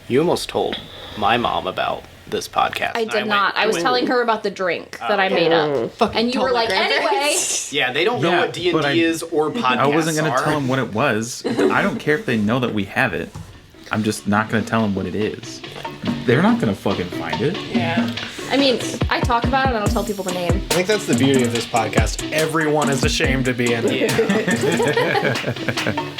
You almost told my mom about this podcast. I did not. I was telling her about the drink that I made up. And you were like, anyway. Yeah, they don't know what D&D is or podcasts I wasn't going to tell them what it was. I don't care if they know that we have it. I'm just not going to tell them what it is. They're not going to fucking find it. Yeah. I mean, I talk about it and I don't tell people the name. I think that's the beauty of this podcast. Everyone is ashamed to be in it. Yeah.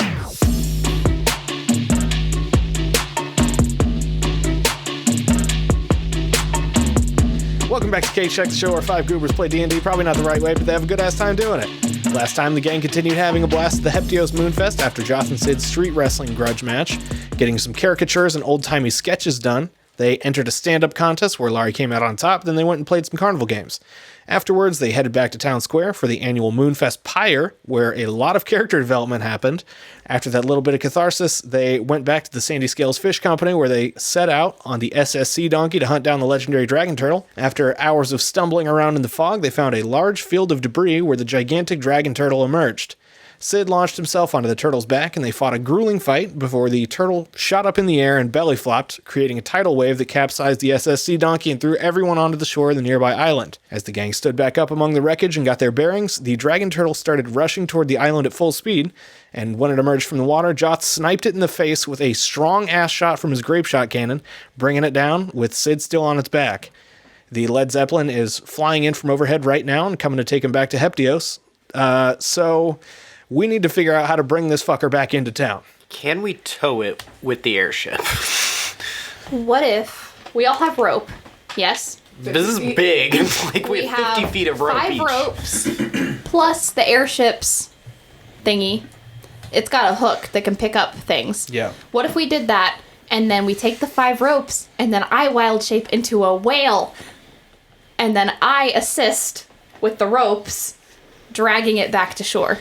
Welcome back to K-Check, the show where five goobers play D&D. Probably not the right way, but they have a good-ass time doing it. Last time, the gang continued having a blast at the Heptios Moonfest after Joth and Sid's street wrestling grudge match, getting some caricatures and old-timey sketches done. They entered a stand-up contest where Laurie came out on top, then they went and played some carnival games. Afterwards, they headed back to Town Square for the annual Moonfest Pyre, where a lot of character development happened. After that little bit of catharsis, they went back to the Sandy Scales Fish Company, where they set out on the SSC donkey to hunt down the legendary dragon turtle. After hours of stumbling around in the fog, they found a large field of debris where the gigantic dragon turtle emerged. Sid launched himself onto the turtle's back, and they fought a grueling fight before the turtle shot up in the air and belly flopped, creating a tidal wave that capsized the SSC donkey and threw everyone onto the shore of the nearby island. As the gang stood back up among the wreckage and got their bearings, the dragon turtle started rushing toward the island at full speed, and when it emerged from the water, Joth sniped it in the face with a strong-ass shot from his grape shot cannon, bringing it down with Sid still on its back. The Led Zeppelin is flying in from overhead right now and coming to take him back to Heptios. So we need to figure out how to bring this fucker back into town. Can we tow it with the airship? What if we all have rope? Yes. This is big. Like we have 50 feet of rope 5 each. ropes plus the airship's thingy. It's got a hook that can pick up things. Yeah. What if we did that and then we take the 5 ropes and then I wild shape into a whale and then I assist with the ropes dragging it back to shore?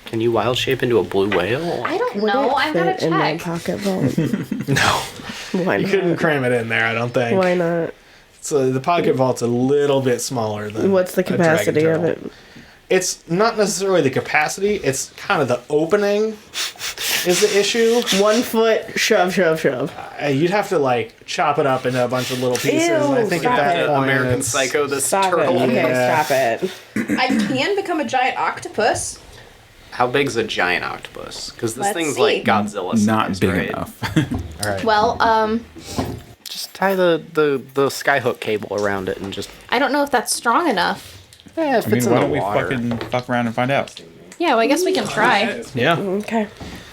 Can you wild shape into a blue whale? I don't know. I'm gonna in my check. pocket vault. No. Why You not? couldn't cram it in there, I don't think. Why not? So the pocket vault's a little bit smaller than What's the a dragon capacity of turtle. it? It's not necessarily the capacity, it's kind of the opening is the issue. 1 foot, shove. You'd have to, like, chop it up into a bunch of little pieces, and I think at stop that it. point American it's- Psycho, this Stop turtle. it. Okay, Yeah. stop it. I can become a giant octopus. How big's a giant octopus? Because this Let's thing's see. like Godzilla size, Not big right? enough. All right. Well, Just tie the skyhook cable around it and just... I don't know if that's strong enough. Yeah, if I mean, it's in why the don't we water. fucking fuck around and find out? Yeah, well, I guess we can try. Yeah. Okay.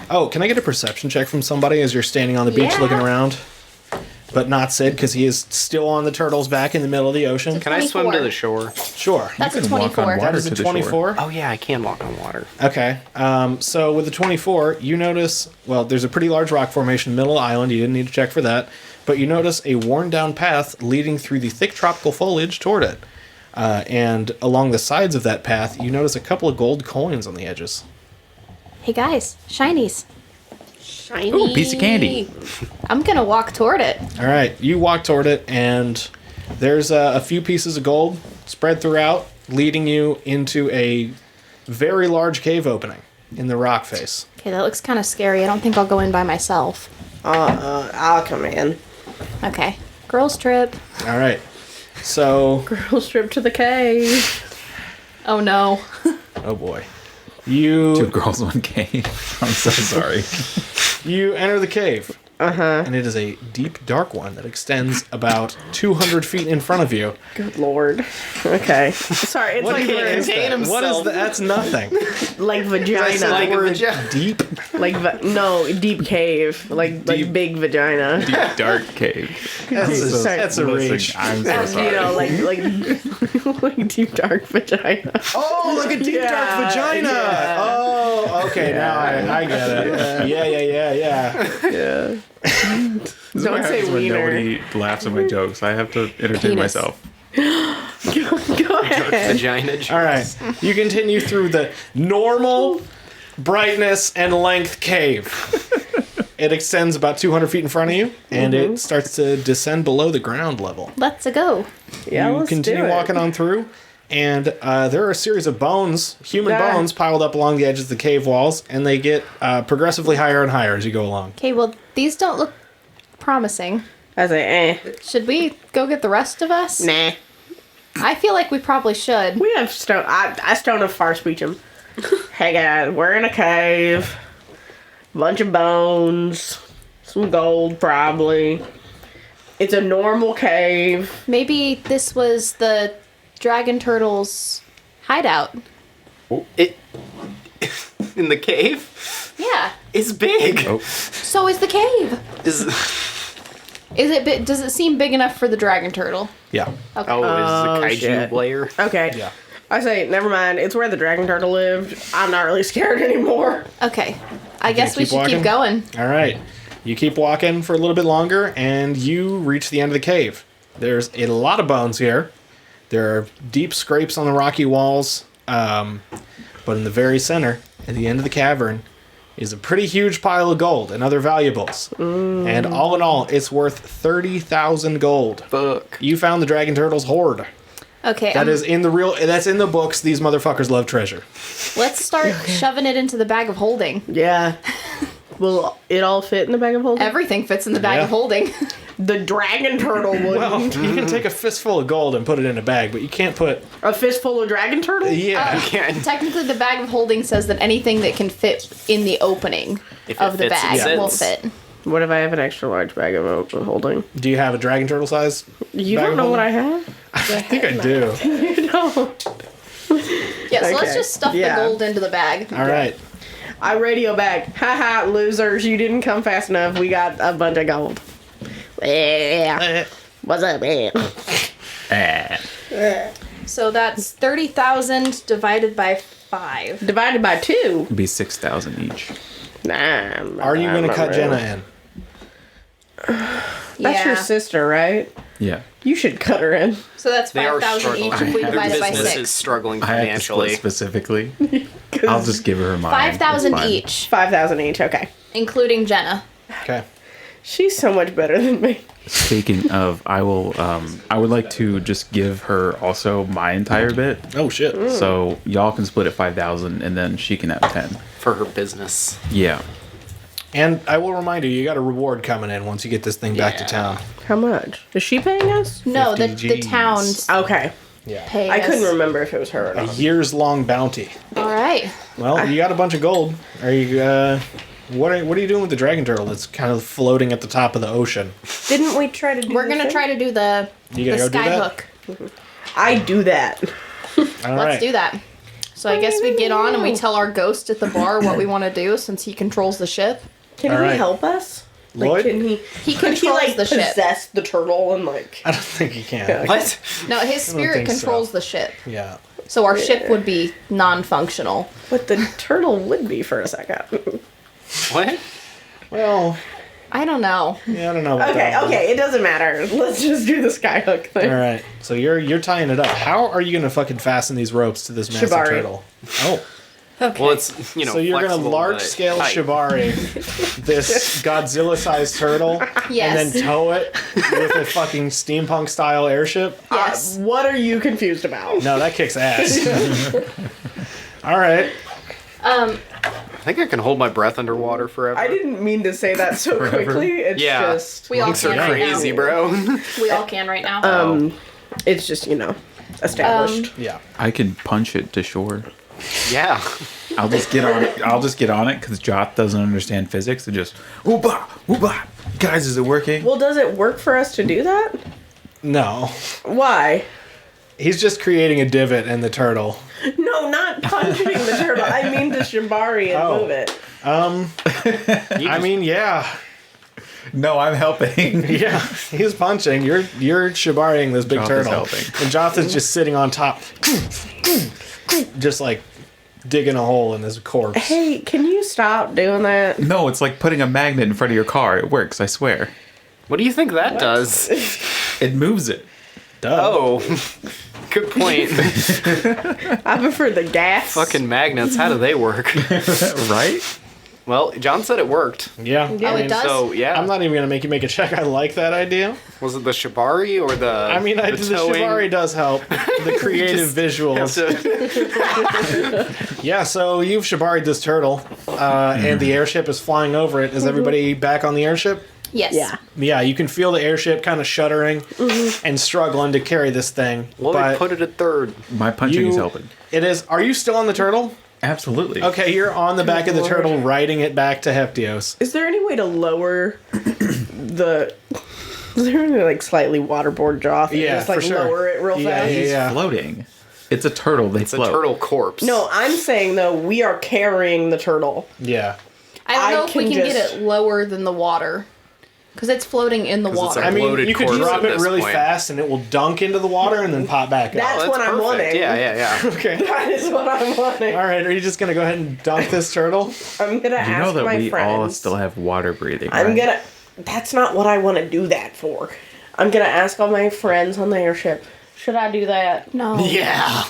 Oh, can I get a perception check from somebody as you're standing on the beach Yeah. looking around? But not Sid, because he is still on the turtle's back in the middle of the ocean. Can I swim to 24. the shore? Sure. That's a can walk on 24. water. That is a to the shore. 24. Oh yeah, I can walk on water. Okay. So with the 24, you notice, well, there's a pretty large rock formation in the middle of the island. You didn't need to check for that. But you notice a worn-down path leading through the thick tropical foliage toward it. And along the sides of that path, you notice a couple of gold coins on the edges. Hey guys, shinies. Shiny. Ooh, piece of candy. I'm gonna walk toward it. All right. You walk toward it, and there's a few pieces of gold spread throughout, leading you into a very large cave opening in the rock face. Okay, that looks kind of scary. I don't think I'll go in by myself. I'll come in. Okay. Girls trip. All right. So, Girls trip to the cave. Oh no. oh boy. 2 You girls, 1 cave. I'm so sorry. you enter the cave. And it is a deep, dark one that extends about 200 feet in front of you. Good lord. Okay. Sorry, it's like even is contain that? What is himself. that? That's nothing. Like vagina. like a Word vagina. deep. No, deep cave. Like big vagina. Deep, dark cave. That's a reach. I'm so And, sorry. you know, like deep dark vagina. Oh, like a deep, dark Yeah, vagina. yeah. Oh, okay. Now I get it. Yeah. Yeah. This is Don't what say happens when wiener. nobody laughs at my jokes. I have to entertain Penis. myself. Go ahead. Vagina. All right. You continue through the normal brightness and length cave. It extends about 200 feet in front of you, and it starts to descend below the ground level. Let's go. Yeah, You let's continue do it. walking on through, and there are a series of bones, human Yeah. bones, piled up along the edges of the cave walls, and they get progressively higher and higher as you go along. Okay, well, these don't look promising. I say, Should we go get the rest of us? nah. I feel like we probably should. We have stone. I stone of far speech him. Hey guys, we're in a cave. Bunch of bones. Some gold, probably. It's a normal cave. Maybe this was the dragon turtle's hideout. It in the cave Yeah. is big. Oh. So is the cave. Is Does it seem big enough for the dragon turtle? Yeah. Okay. is the kaiju shit. layer? Okay. Yeah. I say, never mind. It's where the dragon turtle lived. I'm not really scared anymore. Okay. I guess we keep should keep walking? going. All right. You keep walking for a little bit longer, and you reach the end of the cave. There's a lot of bones here. There are deep scrapes on the rocky walls, but in the very center, at the end of the cavern, is a pretty huge pile of gold and other valuables. And all in all, it's worth 30,000 gold. Fuck. You found the dragon turtle's hoard. Okay. That is in the real. That's in the books. These motherfuckers love treasure. Let's start shoving it into the bag of holding. Yeah. Will it all fit in the bag of holding? Everything fits in the bag Yeah. of holding. The dragon turtle wouldn't. Well, you can take a fistful of gold and put it in a bag, but you can't put. A fistful of dragon turtle? Yeah. Technically, the bag of holding says that anything that can fit in the opening If of it the fits, it bag will fits. fit. What if I have an extra large bag of holding? Do you have a dragon turtle size? You bag don't of know what I holding? have? I think I do. You don't. Yeah, so let's Okay. just stuff Yeah. the gold into the bag. All right. I radio back. Haha, losers. You didn't come fast enough. We got a bunch of gold. Yeah. What's up, man? So that's 30,000 divided by 5. Divided by 2. It'd be 6,000 each. Nah. Are you going to cut Jenna in? That's your sister, right? Yeah. You should cut her in. So that's They are 5,000 struggling. each if we Their divide it by business 6. is struggling I have to split financially. specifically. I'll just give her mine. 5,000 It's fine. each, 5,000 each. Okay. including Jenna. Okay. She's so much better than me. Speaking of, I would like to just give her also my entire bit. Oh, shit. So y'all can split it 5,000 and then she can have 10. For her business. Yeah. And I will remind you got a reward coming in once you get this thing back to Yeah. town. How much? Is she paying us? No, the 50 Gs. town's Okay. Yeah. pay I us. couldn't remember if it was her or A not. years-long bounty. All right. Well, you got a bunch of gold. Are you, what are you doing with the dragon turtle that's kind of floating at the top of the ocean? Didn't we try to do We're going to the try to do the You gonna go do sky that? hook. I do that. All Let's right. do that. So I guess we get on and we tell our ghost at the bar what we want to do since he controls the ship. Can All he right. help us? Like, Lloyd? can he? He Could he controls like the ship. possess the turtle and like? I don't think you can. What? No, his spirit think so. controls the ship. Yeah. So our ship would be non-functional. But the turtle would be for a second. What? Well, I don't know. yeah, I don't know. About Okay, that one. okay, it doesn't matter. Let's just do the skyhook thing. All right. So you're tying it up. How are you going to fucking fasten these ropes to this massive Shibari. turtle? Oh. Well, it's, So you're going to flexible, large but scale tight. shibari this Godzilla-sized turtle Yes. and then tow it with a fucking steampunk style airship? Yes. What are you confused about? No, that kicks ass. All right. I think I can hold my breath underwater forever. I didn't mean to say that so quickly. It's Yeah. just We all Monks are can right crazy, now. bro. We all can right now. it's just, established. Yeah. I can punch it to shore. Yeah. I'll just get on it. I'll just get on it because Jot doesn't understand physics and just ooba ooba. Guys, is it working? Well, does it work for us to do that? No. Why? He's just creating a divot in the turtle. No, not punching the turtle. I mean to shibari and Oh. move it. I mean, yeah. No, I'm helping. Yeah, he's punching. You're shibariing this big Joth is turtle. helping. And Jothan's just sitting on top. Just like digging a hole in his corpse. Hey, can you stop doing that? No, it's like putting a magnet in front of your car. It works, I swear. What do you think that does? It moves it. Duh. Oh. Good point. I prefer the gas. Fucking magnets, how do they work? Right? Well, John said it worked. Yeah. Oh, it does? So, yeah. I'm not even gonna make you make a check. I like that idea. Was it the shibari or the I mean, the towing? shibari does help. The creative visuals. Yeah, so you've shibaried this turtle, and the airship is flying over it. Is everybody back on the airship? Yes. Yeah. Yeah, you can feel the airship kind of shuddering and struggling to carry this thing. Well, but we put it at third. My punching you, is helping. It is. Are you still on the turtle? Absolutely. Okay, you're on the back of the Lord. turtle, riding it back to Heptios. Is there any way to lower the? Is there any like slightly waterboard Joth? And Yeah, just like for sure. lower it real Yeah, fast. yeah, He's yeah. floating. It's a turtle. They It's a float. turtle corpse. No, I'm saying though we are carrying the turtle. Yeah. I don't I know if we can can get just- it lower than the water. Because it's floating in the 'Cause it's water. a I mean, bloated you could corpse drop at it this really point. fast and it will dunk into the water and then pop back That's up. what I'm perfect. wanting. Yeah. Okay. That is what I'm wanting. All right, are you just going to go ahead and dunk this turtle? I'm gonna You know ask that my we friends. all still have water breathing. I'm right? gonna. That's not what I want to do that for. I'm gonna ask all my friends on the airship. Should I do that? no. Yeah.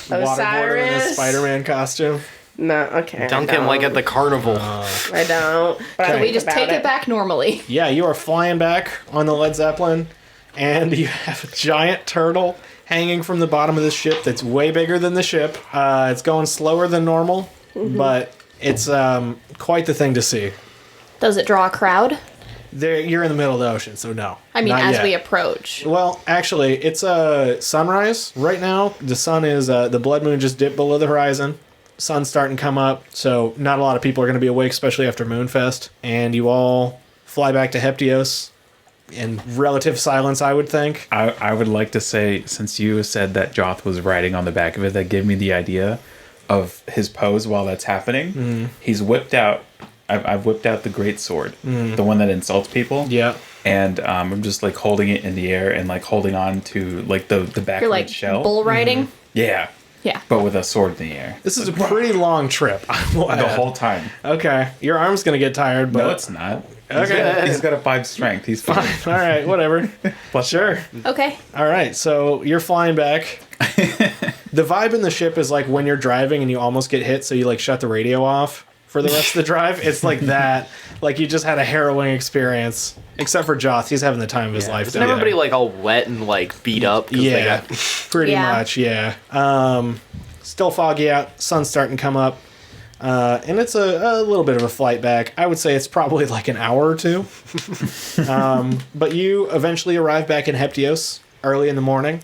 Waterboarder in a Osiris? Spider-Man costume. No. Okay. Dunk I him like don't. at the carnival. I don't. But I So we think just about take it back normally. Yeah, you are flying back on the Led Zeppelin, and you have a giant turtle hanging from the bottom of the ship that's way bigger than the ship. It's going slower than normal, but it's quite the thing to see. Does it draw a crowd? You're in the middle of the ocean, so no. I mean, Not as yet. we approach. Well, actually, it's sunrise right now. The sun is the blood moon just dipped below the horizon. Sun's starting to come up, so not a lot of people are going to be awake, especially after Moonfest. And you all fly back to Heptios in relative silence, I would think. I would like to say, since you said that Joth was riding on the back of it, that gave me the idea of his pose while that's happening. He's whipped out. I've whipped out the great sword, the one that insults people. Yeah. And I'm just like holding it in the air and like holding on to like the back You're of like its shell. bull riding. Yeah, Yeah. but with a sword in the air. This is a pretty long trip. I will The add. whole time. Okay, your arm's gonna get tired, but No, it's not. Okay. He's got a 5 strength. He's fine. all right, whatever. Plus Sure. Okay. All right, so you're flying back. The vibe in the ship is like when you're driving and you almost get hit, so you like shut the radio off for the rest of the drive. It's like that. Like you just had a harrowing experience. Except for Joth, he's having the time of his life. Isn't down there. everybody like all wet and like beat up? 'cause they Yeah, got- pretty Yeah. much. Yeah. Still foggy out. Sun's starting to come up, and it's a little bit of a flight back. I would say it's probably like an hour or two. But you eventually arrive back in Heptios early in the morning.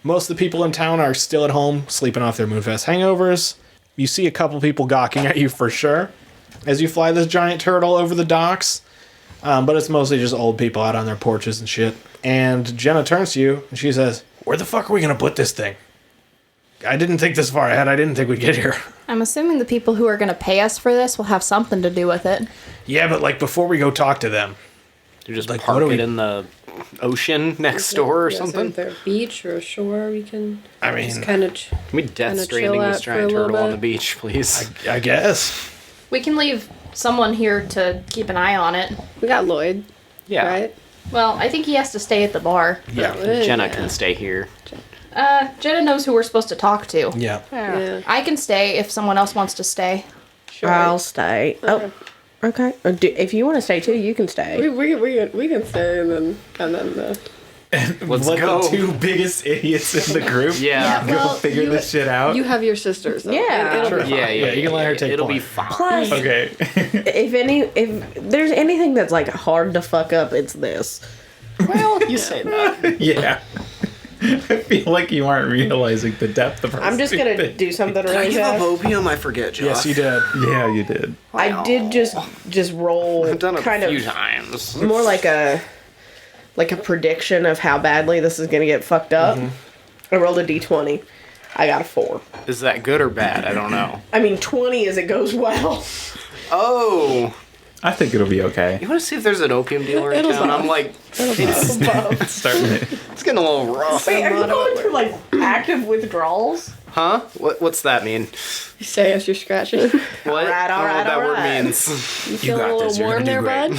Most of the people in town are still at home, sleeping off their Moonfest hangovers. You see a couple people gawking at you for sure as you fly this giant turtle over the docks. But it's mostly just old people out on their porches and shit. And Jenna turns to you and she says, "Where the fuck are we gonna put this thing? I didn't think this far ahead. I didn't think we'd get here." I'm assuming the people who are going to pay us for this will have something to do with it. Yeah, but like before we go talk to them. You just Like, park what do it we- in the ocean next door or Yeah, something. Is there a beach or a shore we can I mean, just kind of... Can we Death Kinda Stranding chill this out for a giant little turtle on bit. the beach, please? I guess. We can leave someone here to keep an eye on it. We got Lloyd, Yeah. right? Well, I think he has to stay at the bar. Yeah. Jenna Yeah. can stay here. Jenna knows who we're supposed to talk to. Yeah. Yeah. I can stay if someone else wants to stay. Sure. I'll stay. Oh, okay. If you want to stay too, you can stay. We can stay and then Let's Let go. the 2 biggest idiots in the group Yeah. go Well, figure you- this shit out. you have your sisters. Though. Yeah. It'll Sure. be Yeah, fine. yeah, you can let her take It'll point. be fine. Plus, Okay. if there's anything that's like hard to fuck up, it's this. Well, you say that. Yeah. I feel like you aren't realizing the depth of her I'm just gonna stupid- do something Did I really give up fast. opium? I forget, Josh. Yes, you did. Yeah, you did. I did just roll I've done it kind a few of times. more like a prediction of how badly this is gonna get fucked up. I rolled a d20. I got a 4. Is that good or bad? I don't know. I mean, 20 as it goes well. Oh, I think it'll be okay. you want to see if there's an opium dealer in It'll town? stop. I'm like, It's starting to... it's getting a little rough. Wait, are you going through like active withdrawals? Huh? What's that mean? You say as you're scratching. What? Alright, I don't know what that word alright. means. You feeling a got little this, you're warm gonna there, do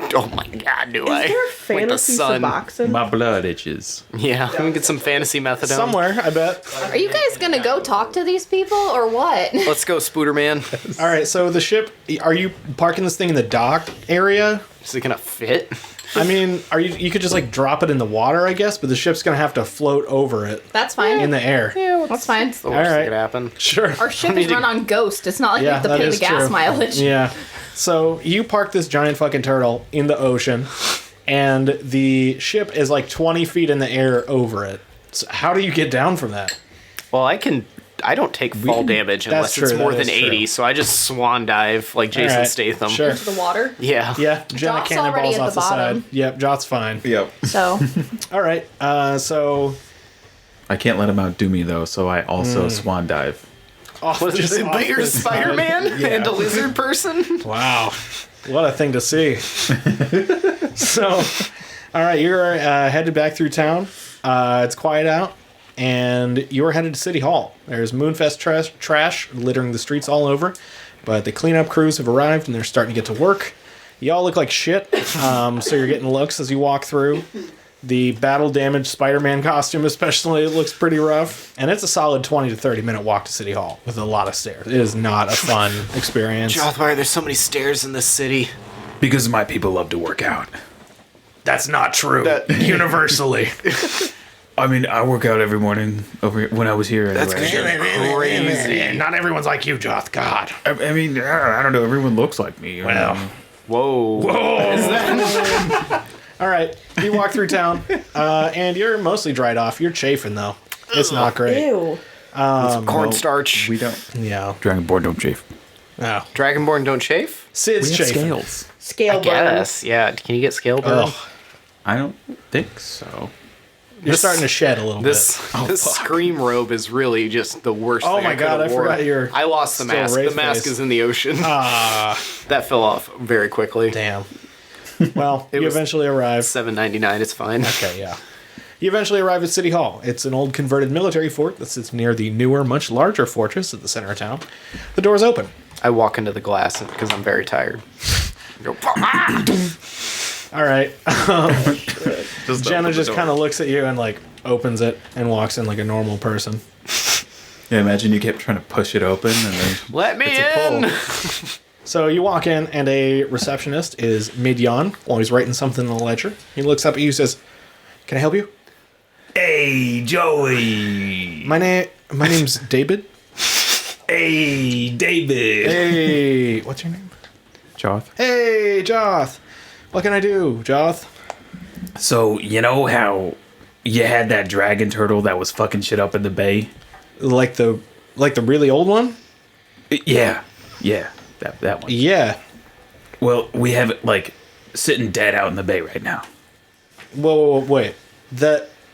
bud? Oh my god, do I? Is there Like the fantasy sun. Suboxone? My blood itches. Yeah, let me get some fantasy methadone. Somewhere, I bet. Are you guys gonna go talk to these people or what? Let's go, Spooderman. All right, so the ship, are you parking this thing in the dock area? Is it gonna fit? I mean, you could just like drop it in the water, I guess, but the ship's gonna have to float over it That's fine. in the air. That's fine. The worst All right. that could happen. Sure. Our ship I mean, is run on Ghost. It's not like we Yeah, have to that pay the is gas true. mileage. Yeah. So you park this giant fucking turtle in the ocean, and the ship is like 20 feet in the air over it. So how do you get down from that? Well, I don't take fall damage unless true, it's more that than is true. 80, so I just swan dive like Jason Alright, Statham. sure. Into the water. Yeah. Yeah, Jenna Jot's already cannonballs at off the the bottom. side. Yep, Jot's fine. Yep. So All right, so I can't let him outdo me though, so I also swan dive. off, But just off you're the side. Spider-Man Yeah. and a lizard person? Wow, what a thing to see. So, all right, you're headed back through town. It's quiet out, and you're headed to City Hall. There's Moonfest trash littering the streets all over, but the cleanup crews have arrived, and they're starting to get to work. Y'all look like shit, so you're getting looks as you walk through. The battle-damaged Spider-Man costume especially looks pretty rough, and it's a solid 20 to 30-minute walk to City Hall with a lot of stairs. It is not a fun experience. Joth, why are there so many stairs in this city? Because my people love to work out. That's not true. Universally. I mean, I work out every morning when I was here. That's Anyway. crazy. Not everyone's like you, Joth. God. I mean, I don't know. Everyone looks like me. Well. Whoa. All right, you walk through town, and you're mostly dried off. You're chafing, though. It's not great. Ew. Cornstarch. we don't. Yeah. Dragonborn don't chafe. Oh. Dragonborn don't chafe? Sid's chafing. Scale I guess. Yeah. Can you get scale burn? Ugh. I don't think so. You're starting to shed a little This bit. this scream robe is really just the worst Oh thing my I God, could've I worn. forgot you're I lost the still mask. The wraith mask face. is in the ocean. Ah, That fell off very quickly. damn. Well, you was- eventually arrive. $7.99. It's fine. Okay, yeah. You eventually arrive at City Hall. It's an old converted military fort that sits near the newer, much larger fortress at the center of town. The door's open. I walk into the glass because I'm very tired. Go, All right. Just Jenna just kind of looks at you and, like, opens it and walks in like a normal person. Yeah, imagine you kept trying to push it open and then Let me it's a in. pull. So you walk in, and a receptionist is mid-yawn while he's writing something in the ledger. He looks up at you and says, "Can I help you?" Hey, Joey. My name's David. Hey, David. Hey, what's your name? Joth. Hey, Joth. What can I do, Joth? So, you know how you had that dragon turtle that was fucking shit up in the bay? Like the really old one? Yeah. Yeah. That one. Yeah. Well, we have it, like, sitting dead out in the bay right now. Whoa, wait.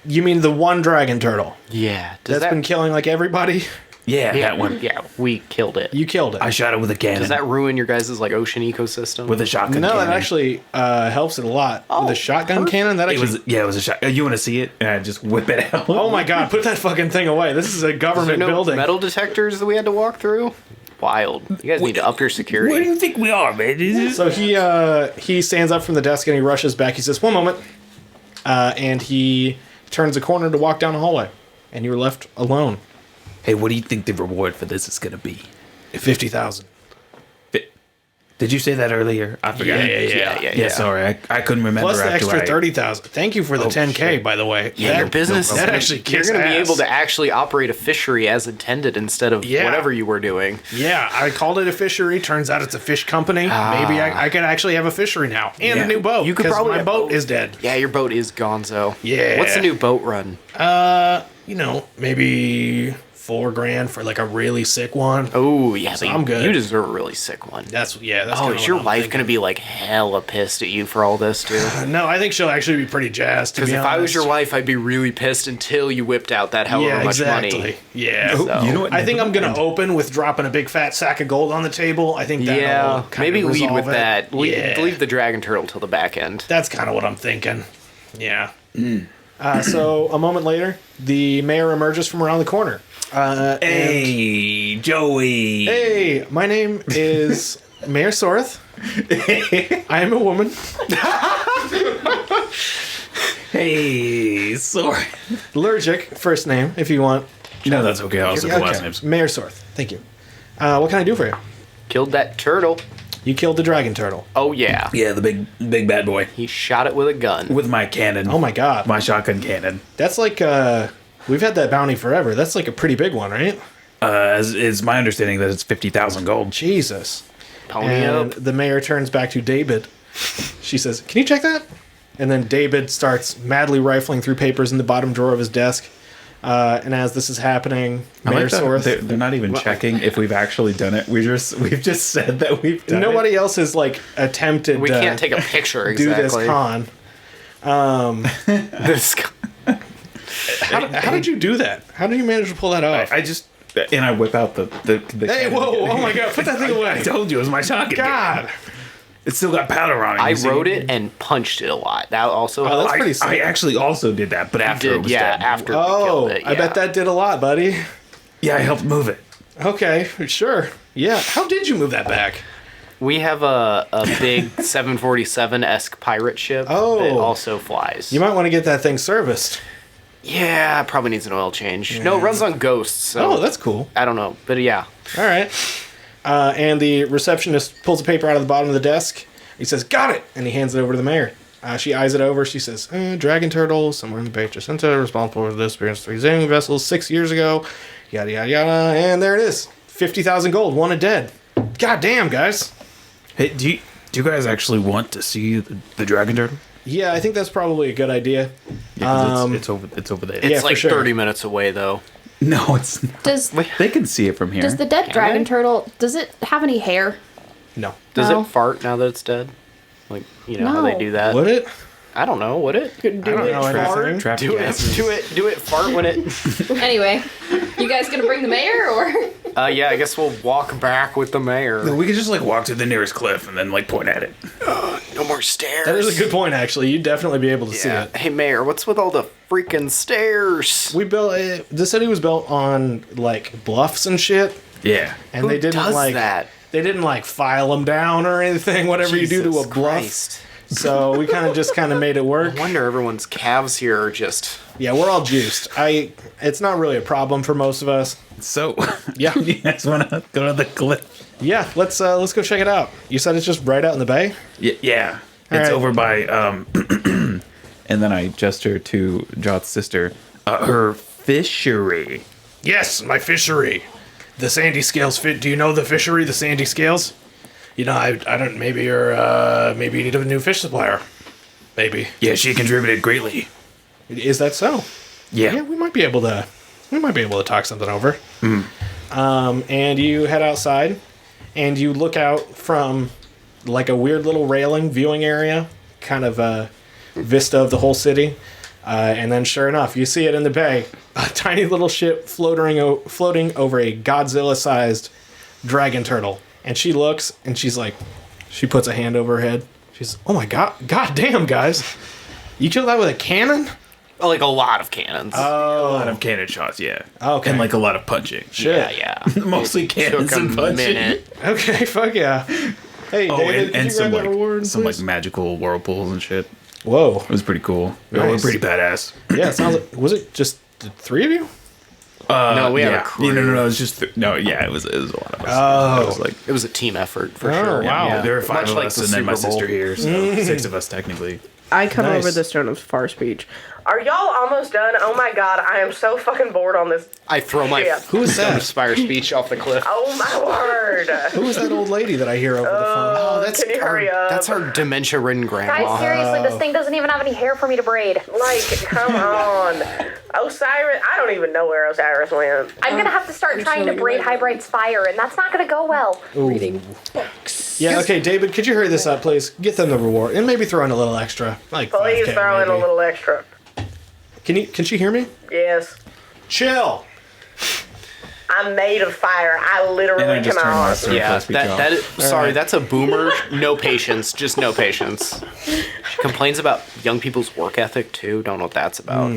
You mean the one dragon turtle Yeah. that's been killing like everybody? Yeah, yeah, that one. Yeah, we killed it. You killed it. I shot it with a cannon. Does that ruin your guys' like ocean ecosystem? with a shotgun No, cannon. that actually helps it a lot. With a shotgun cannon, that It actually... was a shot. You want to see it? And I just whip it out. Oh my god, put that fucking thing away. This is a Is there government no building. metal detectors that we had to walk through? Wild. You guys need to up your security. Where do you think we are, man? So he stands up from the desk and he rushes back. He says, "One moment," and he turns a corner to walk down the hallway, and you're left alone. Hey, what do you think the reward for this is gonna be? 50,000. Did you say that earlier? I forgot. Yeah. Sorry, I couldn't remember. Plus the after extra I- 30,000. Thank you for the 10K, shit. by the way. Yeah, your business. that actually you're kicks going to be ass. able to actually operate a fishery as intended instead of Yeah. whatever you were doing. Yeah, I called it a fishery. Turns out it's a fish company. Maybe I could actually have a fishery now and Yeah. a new boat. You could 'cause probably my have boat both. is dead. Yeah, your boat is gonzo. Yeah. What's the new boat run? Maybe $4,000 for like a really sick one. Oh, yeah, So but I'm good. You deserve a really sick one. That's Oh, kinda is your what I'm wife thinking. going to be like hella pissed at you for all this, too? No, I think she'll actually be pretty jazzed. Because if I was your wife, I'd be really pissed until you whipped out that however yeah, much exactly. money. Yeah. So- You know what? I think I'm gonna open with dropping a big fat sack of gold on the table. I think that Yeah, maybe lead with that. Yeah. Leave the dragon turtle till the back end. That's kind of what I'm thinking. Yeah. So a moment later, the mayor emerges from around the corner. Hey, Joey. Hey, my name is Mayor Sorth. I am a woman. Hey, sorry. Allergic, first name, if you want. No, that's okay. I'll say the last names. Mayor Sorth. Thank you. What can I do for you? Killed that turtle. You killed the dragon turtle. Oh, yeah. Yeah, the big bad boy He shot it with a gun. with my cannon. Oh my god. My shotgun cannon. That's like, we've had that bounty forever. That's like a pretty big one, right? It's my understanding that it's 50,000 gold. Jesus. Pony and up. the mayor turns back to David. She says, "Can you check that?" And then David starts madly rifling through papers in the bottom drawer of his desk. And as this is happening, Mayor Sorth... They're not even checking if we've actually done it. We've just said that we've done Nobody else has, like, attempted We to can't take a picture do exactly. this con. This How did you do that? How did you manage to pull that off? And I whip out the Hey, whoa, oh my god, put that thing away. I told you it was my shotgun. God. It's still got powder on it. I you see? wrote it and punched it a lot. That also Oh, that's helped. pretty sick. I actually also did that, but after it Did, was yeah, dead. after we Oh, killed it. I bet that did a lot, buddy. Yeah, I helped move it. Okay, sure. Yeah, how did you move that back? We have a big 747-esque pirate ship that Oh. also flies. You might want to get that thing serviced. Yeah, it probably needs an oil change. No, it runs on ghosts. So Oh, that's cool. I don't know, but yeah. All right. And the receptionist pulls a paper out of the bottom of the desk. He says, "Got it!" And he hands it over to the mayor. She eyes it over. She says, "Dragon turtle, somewhere in the Bay Jacinta, responsible for the disappearance of 3 sailing vessels 6 years ago. Yada, yada, yada." And there it is. 50,000 gold, wanted dead. God damn, guys. Hey, do you guys actually want to see the dragon turtle? Yeah, I think that's probably a good idea. Yeah, 'cause it's over there. It's Yeah, for like sure. 30 minutes away, though. No, it's not. Does They can see it from here. does the dead Can dragon they? turtle, does it have any hair? No. Does No. it fart now that it's dead? Like, you know how they No. do that? Would it? I don't know. Would it? I don't know anything. Trap Do it. gases. Do it. Fart when it. Anyway, you guys gonna bring the mayor or? Yeah, I guess we'll walk back with the mayor. We could just like walk to the nearest cliff and then like point at it. No more stairs. That is a good point, actually. You'd definitely be able to see Yeah. it. Hey, mayor, what's with all the freaking stairs? We built the city was built on like bluffs and shit, Yeah. and Who they didn't does like that? they didn't like file them down or anything. Whatever you do to a Jesus bluff, Christ. so we kind of made it work. I wonder everyone's calves here are just. Yeah, we're all juiced. It's not really a problem for most of us. So Yeah. you guys want to go to the cliff? Yeah, let's go check it out. You said it's just right out in the bay. Yeah. It's right. over by and then I gesture to Jot's sister. Her fishery. Yes, my fishery, the Sandy Scales fit. Do you know the fishery, the Sandy Scales? You know, I don't. Maybe maybe you need a new fish supplier. Maybe. Yeah, she contributed greatly. Is that so? Yeah. Yeah, we might be able to talk something over. And you head outside, and you look out from like a weird little railing viewing area, kind of a vista of the whole city. And then, sure enough, you see it in the bay, a tiny little ship floating over a Godzilla-sized dragon turtle. And she looks, and she's like, she puts a hand over her head. She's, "Oh my god, goddamn, guys, you killed that with a cannon?" Like a lot of cannons. A lot of cannon shots, yeah. Okay. And like a lot of punching. Shit. yeah. Mostly cannons Took a and punching. minute. Okay, fuck yeah. Hey, Oh, David, and could you some grab that like reward, some please? like magical whirlpools and shit. Whoa. It was pretty cool. They were Nice. pretty badass. Yeah, it sounds like, was it just the 3 of you? No, we had a Yeah. crew. No. It was just it was a lot of us. Oh. It was like It was a team effort for Oh, sure. wow. Yeah. there were 5 Much of like us the and then my Super Bowl. sister here, so 6 of us technically. I come Nice. over the stone of far speech. Are y'all almost done? Oh my god, I am so fucking bored on this. I throw my Shit. Who is that? Spire speech off the cliff. Oh my word. Who is that old lady that I hear over the phone? Oh, Can you hurry up? That's our dementia-ridden grandma. Guys, seriously, this thing doesn't even have any hair for me to braid. Like, come on. Osiris, I don't even know where Osiris went. I'm gonna have to start trying to braid Highbright's fire, and that's not gonna go well. Reading books. Yeah, okay, David, could you hurry this up, please? Get them the reward, and maybe throw in a little extra, like Please 5K throw in a maybe. little extra. Can she hear me? Yes. Chill. I'm made of fire. I And I literally just turned my cannot. sword Yeah, class speech off. that is, sorry, that's a boomer. No patience, just no patience. Complains about young people's work ethic too. Don't know what that's about.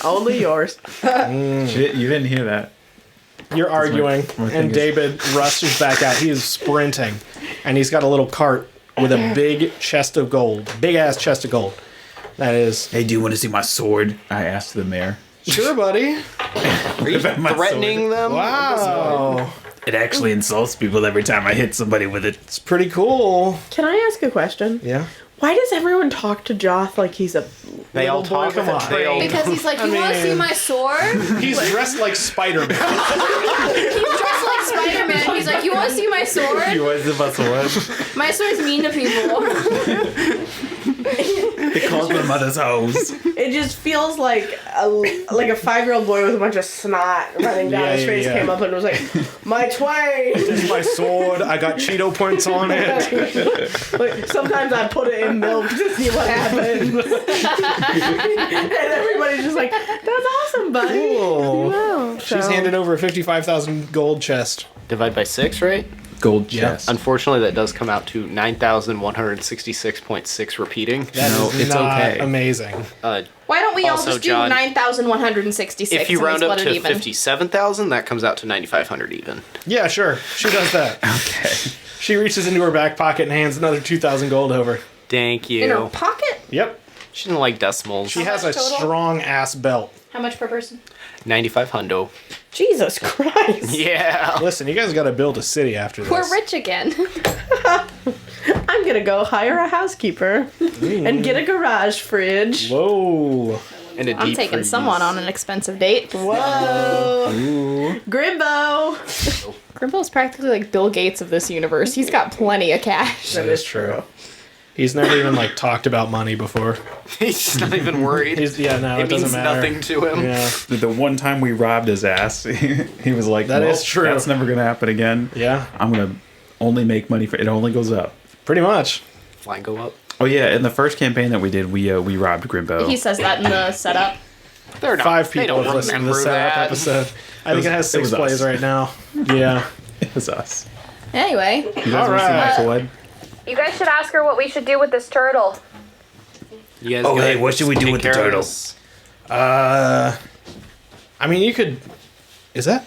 Only yours. Shit, you didn't hear that. You're arguing, my thing and is- David rushes back out. He is sprinting, and he's got a little cart with a big chest of gold. Big-ass chest of gold. That is... Hey, do you want to see my sword? I asked the mayor. Sure, buddy. Are you My threatening them? Wow. It actually insults people every time I hit somebody with it. It's pretty cool. Can I ask a question? Yeah. Why does everyone talk to Joth like he's a They all little boy talk. with a on. They all- tree? Because he's like, you want to see mean- my sword? He's dressed like Spider-Man. He's dressed like Spider-Man. He's like, you want to see my sword? You was the muscle one. My sword's mean to people. He calls my mother's hose. It just feels like a 5-year-old boy with a bunch of snot running down his face came up and was like, "My twain." This is my sword. I got Cheeto points on it. Like, sometimes I put it in milk to see what happens. And everybody's just like, "That's awesome, buddy." Cool. She's So- handed over a 55,000 gold chest. Divide by 6, right? Gold chest. Unfortunately, that does come out to 9,166.6 repeating. That No, is it's not okay. amazing. Why don't we all Also, just do John, 9,166 If you and we round up split it to even? 57,000, that comes out to 9,500 even. Yeah, sure. She does that. Okay. She reaches into her back pocket and hands another 2,000 gold over. Thank you. In her pocket? Yep. She didn't like decimals. She has a much total? strong ass belt. How much per person? 95 hundo. Jesus Christ. Yeah. Listen, you guys got to build a city after this. We're rich again. I'm gonna go hire a housekeeper and get a garage fridge. Whoa. And a I'm deep taking freeze. someone on an expensive date. Whoa. Grimbo. Grimbo's practically like Bill Gates of this universe. He's got plenty of cash. That is true. He's never even talked about money before. He's just not even worried. No, it it doesn't means matter. nothing to him. Yeah. The one time we robbed his ass, he was like, That "Well, is true. That's never gonna happen again. Yeah. I'm gonna only make money for it. Only goes up." Pretty much. Flying go up. Oh yeah, in the first campaign that we did, we robbed Grimbo. He says that in the setup. They're not. 5 they people don't have listened to the remember setup that. episode. I think it has 6 was plays us. right now. Yeah. It was us. Anyway, You guys All want to see my right. sword? You guys should ask her what we should do with this turtle. You guys Oh, gotta hey, what should we do take with the care of turtle? this. I mean, you could... Is that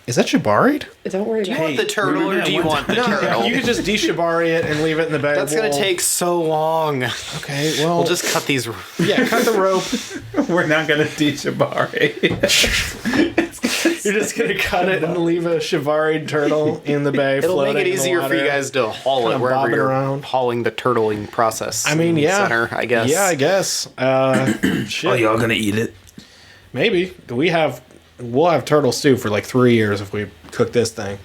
shibari'd? Don't worry Do you about want the turtle or do you want the No, turtle? you could just de-shibari it and leeve it in the bag. That's gonna take so long. Okay, well... We'll just cut these. Yeah, cut the rope. We're not gonna teach Shibari. You're just gonna cut it and leave a shibari'd turtle in the bay It'll floating make it in the easier for you water. guys to haul Kinda it wherever bobbing you're around. hauling the turtling process. I mean, yeah. Center, I guess. Yeah, I guess. Shit. y'all gonna eat it? Maybe. We'll have turtle stew for 3 years if we cook this thing.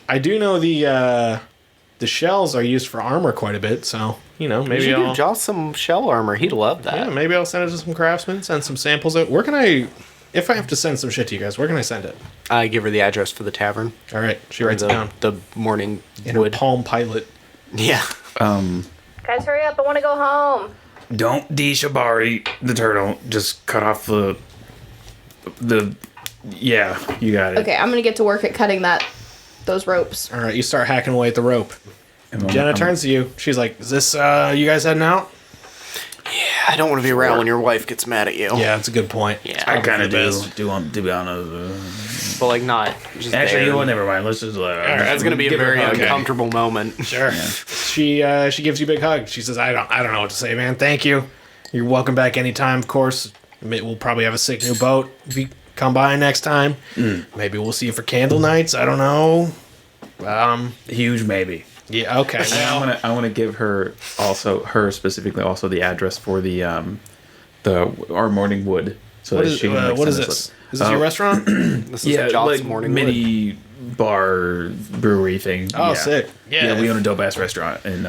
I do know the shells are used for armor quite a bit, so Maybe maybe you I'll give Joss some shell armor. He'd love that. yeah, maybe I'll send it to some craftsmen, send some samples out. Where can I if I have to send some shit to you guys, where can I send it? I give her the address for the tavern. All right, she writes the, it down The morning in her wood. Palm Pilot. Yeah. Guys, hurry up. I want to go home. Don't de-Shibari the turtle. Just cut off the. Yeah, you got it. okay, I'm gonna get to work at cutting those ropes. All right, you start hacking away at the rope. And Jenna turns to you. She's like, "Is this you guys heading out?" I don't want to be around when your wife gets mad at you. Yeah, that's a good point. Yeah. I kind of do. best. Do want to be honest. But not. Just Actually, there. you know what? Never mind. Let's just. That's gonna be a very uncomfortable moment. Sure. She gives you a big hug. She says, I don't know what to say, man. Thank you. You're welcome back anytime, of course. We'll probably have a sick new boat if you come by next time. Maybe we'll see you for candle nights. I don't know. Huge maybe. Yeah, okay. And I want to give her specifically the address for our morning wood. So What that is, she can, what is send us this? Is this your restaurant? This is Joss morning wood. mini bar brewery thing. Oh, yeah. sick. Yeah, we own a dope ass restaurant. And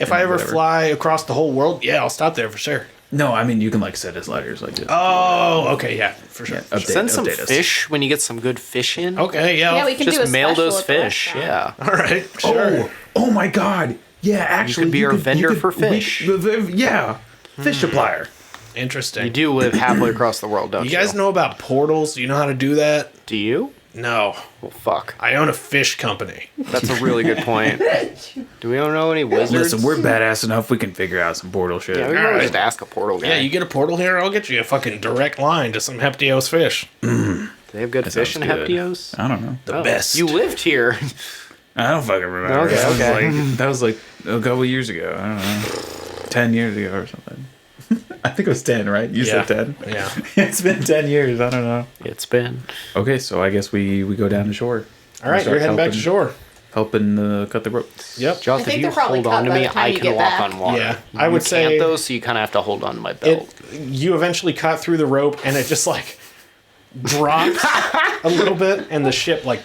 If I ever fly across the whole world, yeah, I'll stop there for sure. no, I mean you can send us letters like this. Oh, okay, yeah, for sure. Send some update us. fish when you get some good fish in. Okay, yeah. Yeah, we can do a Just mail special those at the fish. restaurant. Yeah. All right, sure. Oh my god. Yeah, actually, could be our vendor for fish. Yeah, fish supplier. Interesting. You do live halfway across the world, don't you? You guys know about portals? Do you know how to do that? Do you? No. Well, fuck. I own a fish company. That's a really good point. Do we don't know any wizards? Listen, we're badass enough. We can figure out some portal shit. Yeah, we can Alright. just ask a portal guy. Yeah, you get a portal here, I'll get you a fucking direct line to some Heptios fish. Do they have good fish in sounds good. Heptios? I don't know. The Oh, best. You lived here. I don't fucking remember. Okay, okay. That was like a couple years ago. I don't know. 10 years ago or something. I think it was 10, right? You Yeah. said 10? Yeah. It's been 10 years. I don't know. It's been. Okay, so I guess we go down to shore. All right, Start you're heading back to helping- shore. Helping cut the ropes. Yep. Joss, I if think you they're probably hold on cut to by me, the time I you can get walk back. on water. Yeah, You I would say- can't, though, so you kind of have to hold on to my belt. You eventually cut through the rope, and it just drops a little bit, and the ship like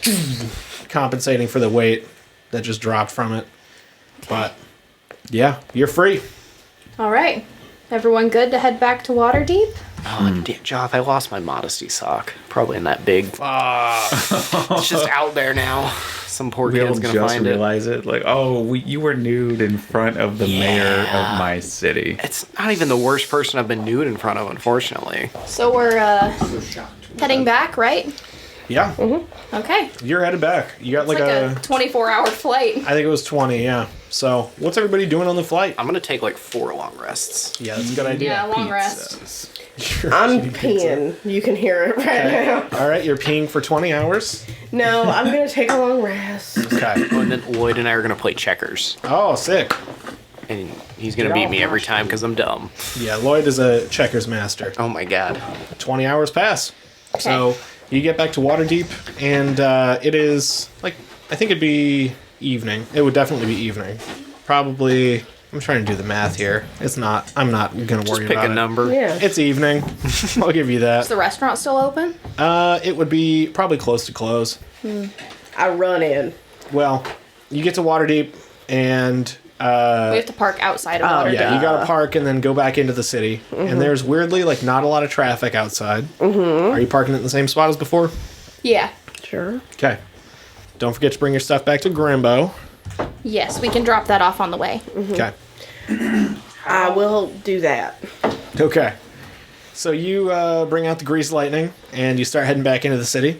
compensating for the weight that just dropped from it. But yeah, you're free. All right. Everyone good to head back to Waterdeep? Oh, Joth, I lost my modesty sock. Probably in that big. It's just out there now. Some poor We'll kid's gonna just find it. realize it. Like, you were nude in front of the mayor of my city. It's not even the worst person I've been nude in front of, unfortunately. So we're heading back, right? Yeah, Okay. you're headed back. You got It's like a 24-hour flight. I think it was 20. Yeah. So what's everybody doing on the flight? I'm gonna take like 4 long rests. Yeah, that's a good idea. Yeah, long rest. Pizzas. I'm peeing. You can hear it right now. All right, you're peeing for 20 hours. No, I'm gonna take a long rest. Okay. Oh, and then Lloyd and I are gonna play checkers, Oh, sick. and he's gonna beat me every time because I'm dumb. Yeah, Lloyd is a checkers master. Oh my god. 20 hours pass. So you get back to Waterdeep, and it is like, I think it'd be evening. It would definitely be evening. Probably, I'm trying to do the math here. It's not, I'm not going to worry Pick about a it. number. Yeah. It's evening. I'll give you Is that. the restaurant still open? It would be probably close to close. I run in. Well, you get to Waterdeep, and We have to park outside of Waterdeep. yeah, you gotta park and then go back into the city. And there's weirdly like not a lot of traffic outside. Are you parking in the same spot as before? Yeah. Sure. Okay. Don't forget to bring your stuff back to Grimbo. Yes, we can drop that off on the way. Okay. I will do that. Okay. So you bring out the grease lightning and you start heading back into the city.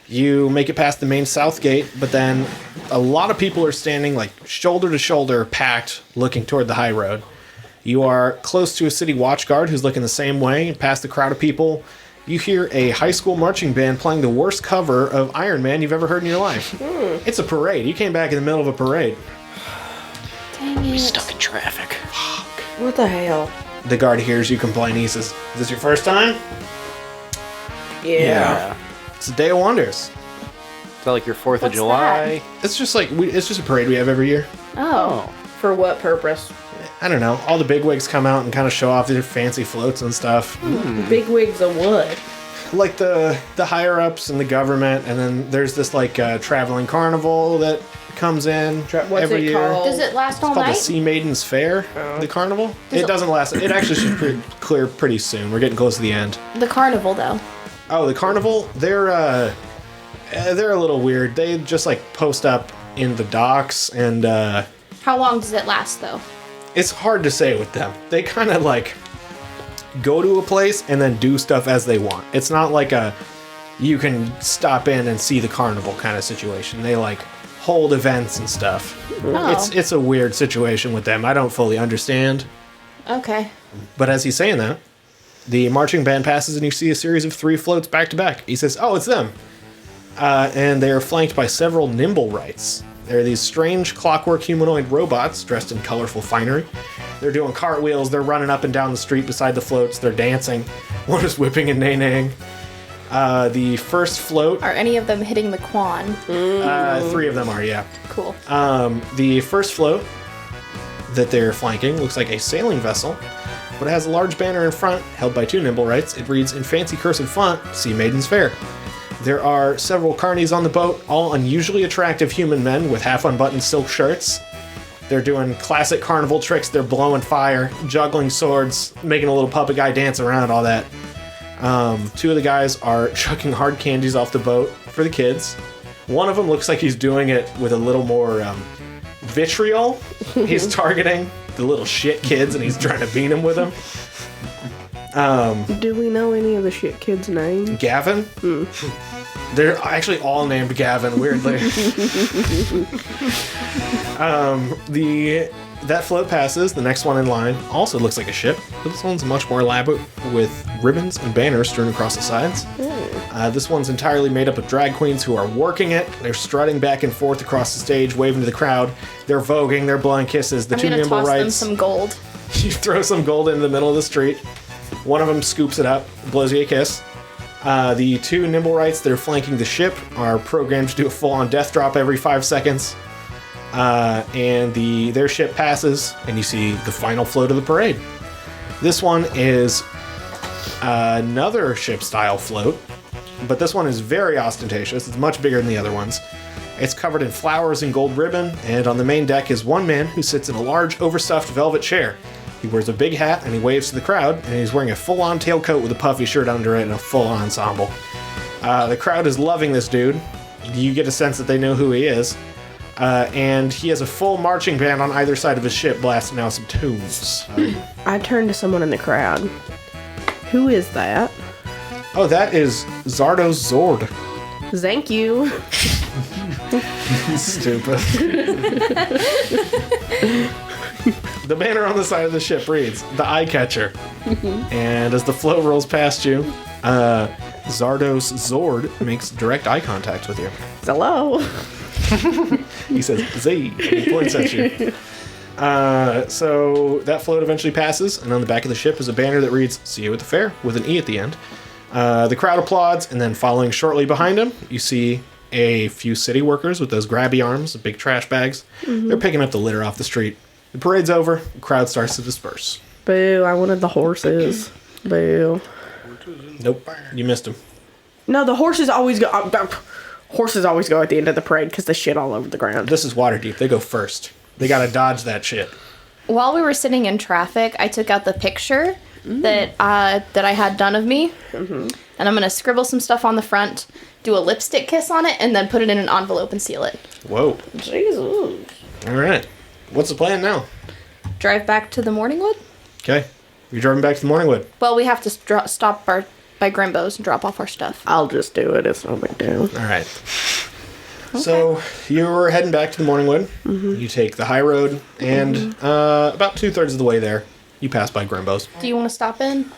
You make it past the main south gate, but then a lot of people are standing like shoulder to shoulder, packed, looking toward the high road. You are close to a city watch guard who's looking the same way. Past the crowd of people, you hear a high school marching band playing the worst cover of Iron Man you've ever heard in your life. It's a parade. You came back in the middle of a parade. Dang it. Stuck in traffic. What the hell? The guard hears you complain. He says, "Is this your first time?" Yeah. It's a day of wonders. Is that like your 4th of What's July? It's just like it's just a parade we have every year. Oh. For what purpose? I don't know. All the bigwigs come out and kind of show off their fancy floats and stuff. Big wigs of what? Like the higher ups and the government, and then there's this like traveling carnival that comes in What's every it year. called? Does it last all It's called the night? Sea Maidens Fair. The carnival. It doesn't last. It actually should clear pretty soon. We're getting close to the end. The carnival, though. Oh, the carnival. They're a little weird. They just like post up in the docks, and How long does it last, though? it's hard to say with them. They kind of like go to a place and then do stuff as they want. It's not like you can stop in and see the carnival kind of situation. They like hold events and stuff. Oh. It's a weird situation with them. I don't fully understand. Okay. But as he's saying that, the marching band passes and you see a series of 3 floats back to back. He says, "Oh, it's them." And they are flanked by several nimble rights. They're these strange clockwork humanoid robots dressed in colorful finery. They're doing cartwheels, they're running up and down the street beside the floats, they're dancing. One is whipping and neighing. The first float, Are any of them hitting the Quan? 3 of them are, yeah. Cool. The first float that they're flanking looks like a sailing vessel, but it has a large banner in front, held by 2 nimble rights. It reads in fancy cursive font, Sea Maidens Fair. There are several carnies on the boat, all unusually attractive human men with half-unbuttoned silk shirts. They're doing classic carnival tricks. They're blowing fire, juggling swords, making a little puppet guy dance around, all that. 2 of the guys are chucking hard candies off the boat for the kids. One of them looks like he's doing it with a little more vitriol. He's targeting the little shit kids and he's trying to beat them with them. Do we know any of the shit kids' names? Gavin? They're actually all named Gavin, weirdly. That float passes. The next one in line also looks like a ship, but this one's much more elaborate with ribbons and banners strewn across the sides. This one's entirely made up of drag queens who are working it. They're strutting back and forth across the stage, waving to the crowd. They're voguing, they're blowing kisses. The I'm 2 gonna nimble toss them rights. some gold. You throw some gold into the middle of the street. One of them scoops it up, blows you a kiss. The 2 nimble rights that are flanking the ship are programmed to do a full-on death drop every 5 seconds. And their ship passes, and you see the final float of the parade. This one is another ship-style float. but this one is very ostentatious. It's much bigger than the other ones. It's covered in flowers and gold ribbon, and on the main deck is one man who sits in a large, overstuffed velvet chair. He wears a big hat, and he waves to the crowd, and he's wearing a full-on tailcoat with a puffy shirt under it and a full ensemble. The crowd is loving this dude. You get a sense that they know who he is. And he has a full marching band on either side of his ship blasting out some tunes. I turn to someone in the crowd. Who is that? Oh, that is Zardo's Zord. Thank you. Stupid. The banner on the side of the ship reads, the Eye Catcher. And as the float rolls past you, Zardo's Zord makes direct eye contact with you. Hello. He says, Z, and he points at you. So that float eventually passes, and on the back of the ship is a banner that reads, see you at the fair, with an E at the end. The crowd applauds, and then following shortly behind him, you see a few city workers with those grabby arms, big trash bags. They're picking up the litter off the street. The parade's over, the crowd starts to disperse. Boo, I wanted the horses. Boo. Nope, you missed him. No, the horses always go... horses always go at the end of the parade because they shit all over the ground. This is Waterdeep, they go first. They gotta dodge that shit. While we were sitting in traffic, I took out the picture that I had done of me, and I'm gonna scribble some stuff on the front, do a lipstick kiss on it, and then put it in an envelope and seal it. Whoa. Jesus. Alright. What's the plan now? Drive back to the Morningwood? Okay. You're driving back to the Morningwood. Well, we have to stop by Grimbo's and drop off our stuff. I'll just do it. It's no big deal. Alright. So you're heading back to the Morningwood. You take the high road, and about 2/3 of the way there, you pass by Grimbo's. Do you want to stop in?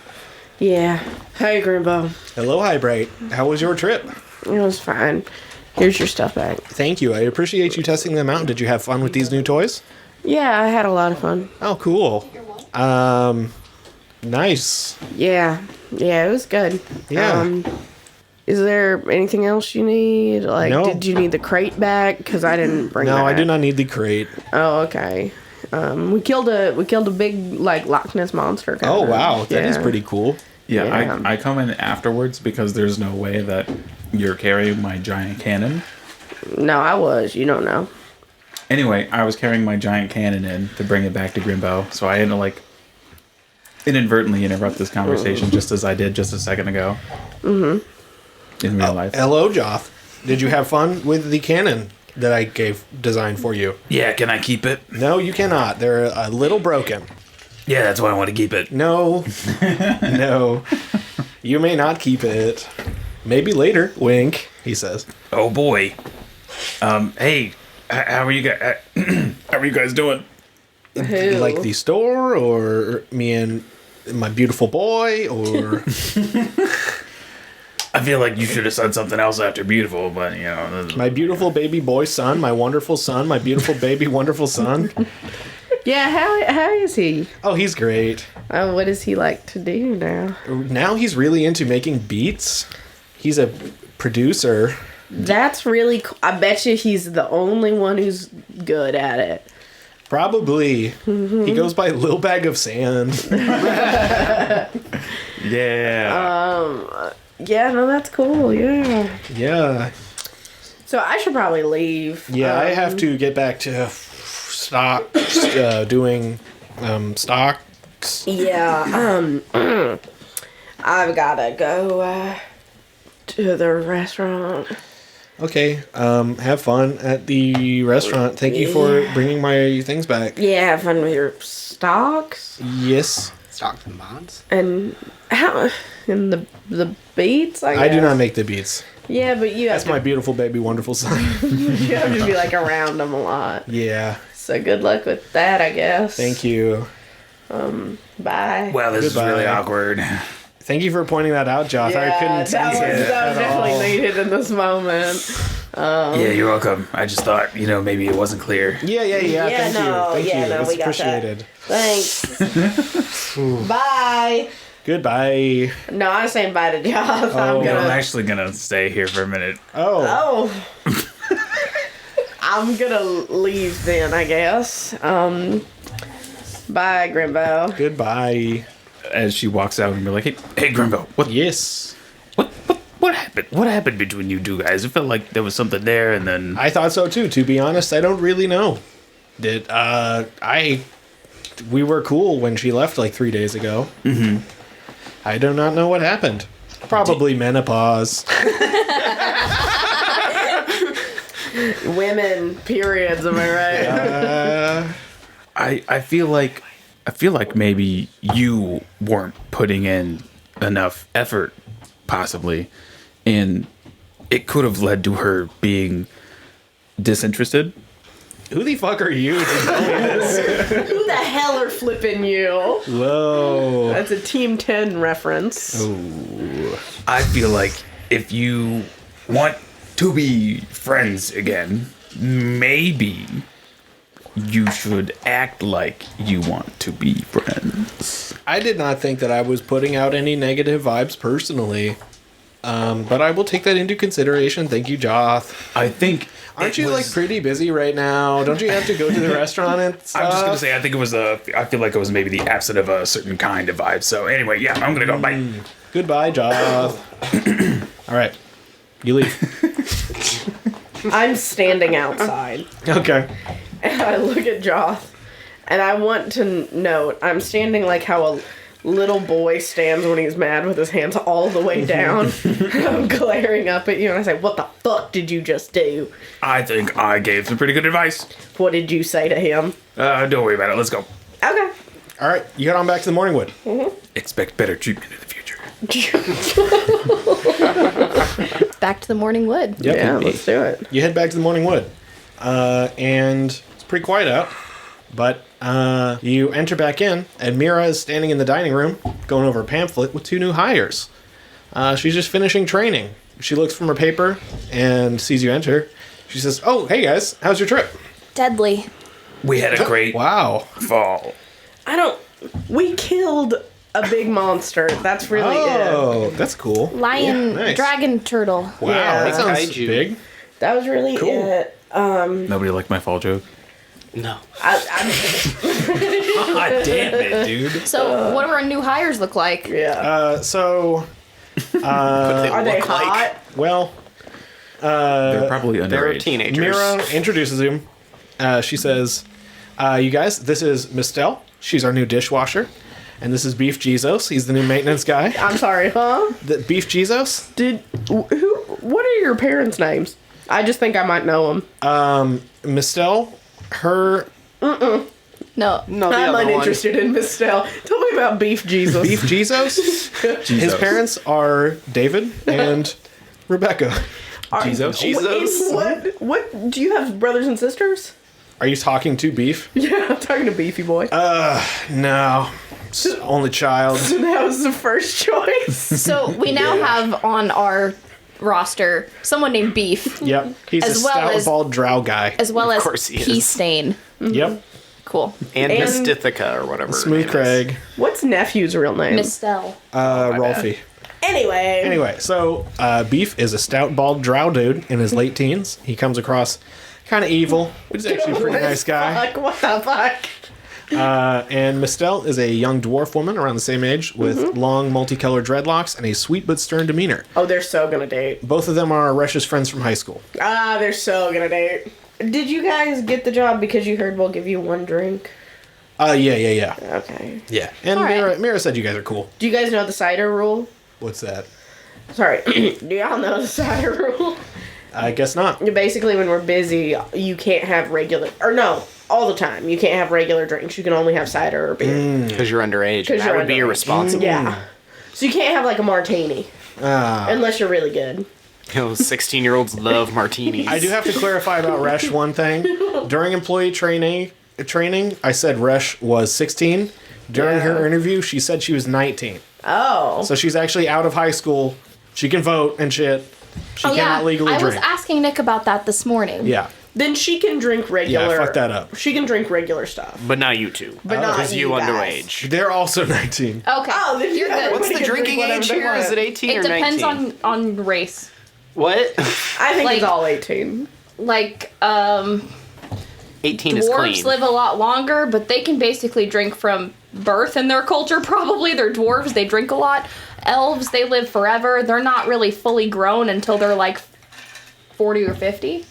Yeah. Hey, Grimbo. Hello, Highbright. How was your trip? It was fine. Here's your stuff back. Thank you. I appreciate you testing them out. Did you have fun with these new toys? Yeah, I had a lot of fun. Oh, cool. Nice. Yeah. Yeah, it was good. Yeah. Is there anything else you need? Like, No. did you need the crate back? Because I didn't bring that. No, I do not need the crate. Oh, okay. We killed a big, like, Loch Ness monster. Kinda. Oh, wow. That is Yeah. pretty cool. Yeah, Yeah. I come in afterwards because there's no way that you're carrying my giant cannon. No, I was. You don't know. Anyway, I was carrying my giant cannon in to bring it back to Grimbo, so I had to, like, inadvertently interrupt this conversation just as I did just a second ago. In real life. Hello, Joth. Did you have fun with the cannon that I designed for you? Yeah, can I keep it? No, you cannot. They're a little broken. Yeah, that's why I want to keep it. No. No. You may not keep it. Maybe later. Wink, he says. Oh boy. Hey, how are you guys? How are you guys doing? Who? Like the store, or me and my beautiful boy, or... I feel like you should have said something else after beautiful, but you know. my beautiful baby boy son, my wonderful son, my beautiful baby wonderful son. Yeah, how is he? Oh, he's great. Oh, what does he like to do now? Now he's really into making beats. He's a producer. That's really cool. I bet you he's the only one who's good at it. Probably. He goes by Lil Bag of Sand. Yeah. Yeah, no, that's cool. Yeah. Yeah. So I should probably leave. Yeah, I have to get back to doing stocks. Yeah. I've gotta go to the restaurant. Okay. Have fun at the restaurant. Thank you for bringing my things back. Yeah, have fun with your stocks Yes. Stocks and bonds. and how and the beats. I I do guess. not make the beats. Yeah, but you That's have my to, beautiful baby wonderful son. you have to be like around them a lot. Yeah. So good luck with that, I guess. Thank you. Bye. Well, this Goodbye. is really awkward. Thank you for pointing that out, Joth. I couldn't sense it that was at definitely all. needed in this moment. Yeah, you're welcome. I just thought, maybe it wasn't clear. Yeah. Yeah, Thank no, you. Thank yeah, you. no, It's we got that. appreciated. Thanks. Bye. Goodbye. No, I'm saying bye to Joth. Oh. I'm No, I'm gonna. actually gonna stay here for a minute. Oh. Oh. I'm gonna leave then, I guess. Bye, Grimbo. Goodbye. As she walks out and be like, hey Grimbo, what Yes. What happened? What happened between you two guys? It felt like there was something there, and then I thought so too. To be honest, I don't really know. We were cool when she left like 3 days ago. Mm-hmm. I do not know what happened. Probably menopause. Women, periods, am I right? I feel like maybe you weren't putting in enough effort, possibly, and it could have led to her being disinterested. Who the fuck are you to tell me this? Who the hell are flipping you? Whoa. That's a Team 10 reference. I feel like if you want to be friends again, maybe you should act like you want to be friends. I did not think that I was putting out any negative vibes personally. But I will take that into consideration. Thank you, Joth. I think. Aren't you like pretty busy right now? Don't you have to go to the restaurant and stuff? I'm just gonna say I think it was I feel like it was maybe the absence of a certain kind of vibe. So anyway, yeah, I'm gonna go. Bye. Goodbye, Joth. All right, you leave. I'm standing outside. Okay. And I look at Joth, and I want to note, I'm standing like how a little boy stands when he's mad with his hands all the way down. I'm glaring up at you, and I say, what the fuck did you just do? I think I gave some pretty good advice. What did you say to him? Don't worry about it. Let's go. Okay. All right, you head on back to the Morningwood. Expect better treatment in the future. Back to the morning wood. Yep. Yeah, let's do it. You head back to the Morningwood. And it's pretty quiet out. But you enter back in, and Mira is standing in the dining room, going over a pamphlet with 2 new hires. She's just finishing training. She looks from her paper and sees you enter. She says, "Oh, hey guys, how's your trip?" Deadly. We had a great Wow. fall. We killed a big monster. That's really it. That's cool. Lion, Yeah, nice. dragon, turtle. Wow, Yeah. that sounds Kaiju. big. That was really Cool. it. Nobody liked my fall joke. No. God damn it, dude. So, what do our new hires look like? Yeah. So, Are they hot? well, They're probably They're underage. teenagers. Mira introduces him. She says, you guys, this is Mistel. She's our new dishwasher. And this is Beef Jesus. He's the new maintenance guy. I'm sorry, huh? The Beef Jesus? What are your parents' names? I just think I might know them. Mistel, her No. No, the I'm other uninterested in Miss Stell. Tell me about Beef Jesus. Beef Jesus. His parents are David and Rebecca. Jesus. Jesus. What? Do you have brothers and sisters? Are you talking to Beef? Yeah, I'm talking to Beefy Boy. No. It's only child. So that was the first choice. So, we now have on our roster someone named Beef, Yep. He's As a well stout, as- bald drow guy. as well as course he is. Pea Stain. Yep. Cool. And And- Mystithica or whatever. her Smooth name is. Craig. What's nephew's real name? Mistel. Rolfie. Anyway. Anyway, so Beef is a stout, bald drow dude in his late teens. He comes across kind of evil, but he's actually a pretty nice guy. Fuck, what the fuck? And Mistel is a young dwarf woman around the same age with long, multicolored dreadlocks and a sweet but stern demeanor. Oh, they're so gonna date. Both of them are Resh's friends from high school. Ah, they're so gonna date. Did you guys get the job because you heard we'll give you one drink? Yeah. Okay. Yeah. And All right. Mira said you guys are cool. Do you guys know the cider rule? What's that? Sorry. Do y'all know the cider rule? I guess not. Basically, when we're busy, you can't have regular, or no, all the time. You can't have regular drinks. You can only have cider or beer. Because you're underage. 'Cause That you're would be underage. irresponsible. Yeah. So you can't have like a martini Ah. unless you're really good. You know, 16-year-olds love martinis. I do have to clarify about Resh one thing. During employee training, I said Resh was 16. During Yeah. her interview, she said she was 19. Oh. So she's actually out of high school. She can vote and shit. She cannot legally I drink. was asking Nick about that this morning. Yeah. Then she can drink regular. fuck that up. She can drink regular stuff. But not you two. But not Because you guys. underage. They're also 19. Okay. Oh, then you're good. What's Everybody the can drinking drink age whatever they here? Is want. it 18 It or depends 19? on race. What? I think Like- it's all 18. Like, 18 is dwarves clean. live a lot longer, but they can basically drink from birth in their culture, probably. They're dwarves, they drink a lot. Elves, they live forever. They're not really fully grown until they're like 40 or 50.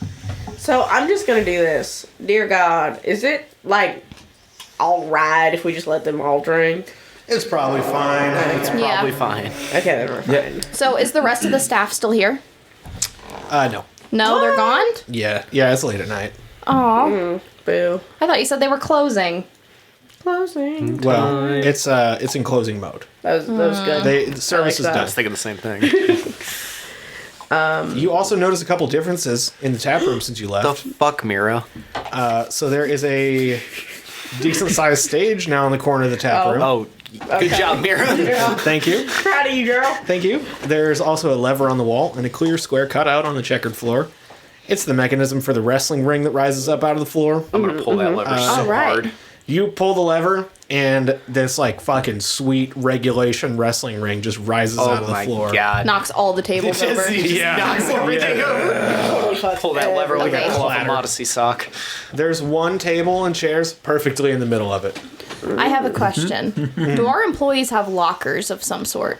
So I'm just gonna do this. Dear God, is it like alright if we just let them all drink? It's probably fine. Probably fine. Okay, then we're fine. So is the rest of the staff still here? No. No, they're gone? Yeah, it's late at night. Aw. Boo. I thought you said they were closing. Closing. Well, it's in closing mode. That was good. The service is that. I done. was thinking the same thing. You also notice a couple differences in the tap room since you The left. fuck, Mira? So there is a decent sized stage now in the corner of the tap room. Oh, good job, Mira. Thank you. Proud of you, girl. Thank you. There's also a lever on the wall and a clear square cut out on the checkered floor. It's the mechanism for the wrestling ring that rises up out of the floor. I'm gonna pull that lever so Alright. hard. You pull the lever, and this like fucking sweet regulation wrestling ring just rises Oh out of the my floor. god. Knocks all the tables over. Yeah. Knocks everything over. Pull that lever like Okay. a pull off a Clatter. modesty sock. There's one table and chairs perfectly in the middle of it. I have a question. Do our employees have lockers of some sort?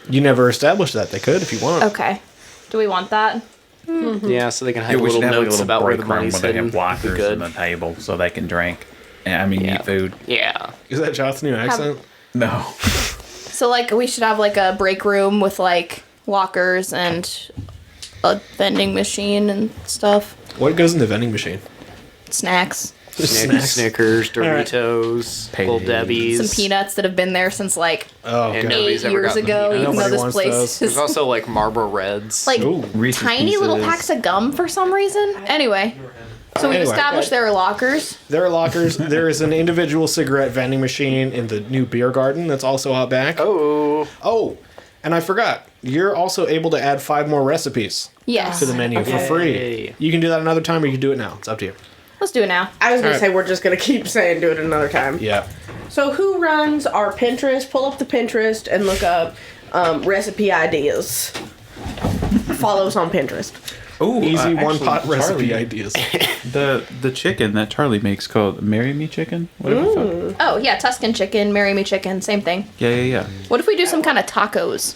You never established that. They could if you want. Okay. Do we want that? Yeah, so they can have Yeah, we should little have like a notes little about where break the room money's where they hidden. have lockers Good. on the table so they can drink. And eat food. Yeah. Is that Joth's new accent? No. So, like, we should have, like, a break room with, like, lockers and a vending machine and stuff. What goes in the vending machine? Snacks. Snacks. Snickers, right. Doritos, Paydays. Little Debbie's. Some peanuts that have been there since, like, Oh, And God. nobody's 8 ever years gotten ago, peanuts. even though Nobody this wants place those. There's is, also like Marlboro Reds. like, Ooh. Reese's tiny little Pieces. packs of gum for some reason. Anyway. So we've Anyway. established there are lockers. There are lockers. There is an individual cigarette vending machine in the new beer garden that's also out back. Oh, and I forgot. You're also able to add 5 more recipes Yes. to the menu for free. Yay. You can do that another time or you can do it now. It's up to you. Let's do it now. I was gonna Alright. say we're just gonna keep saying do it another time. Yeah. So who runs our Pinterest? Pull up the Pinterest and look up recipe ideas. Follow us on Pinterest. Ooh, Easy one actually, pot recipe Charlie, ideas. The chicken that Charlie makes called Marry Me Chicken? Whatever the fuck. Oh, yeah, Tuscan chicken, Marry Me chicken, same thing. Yeah. What if we do some kind of tacos?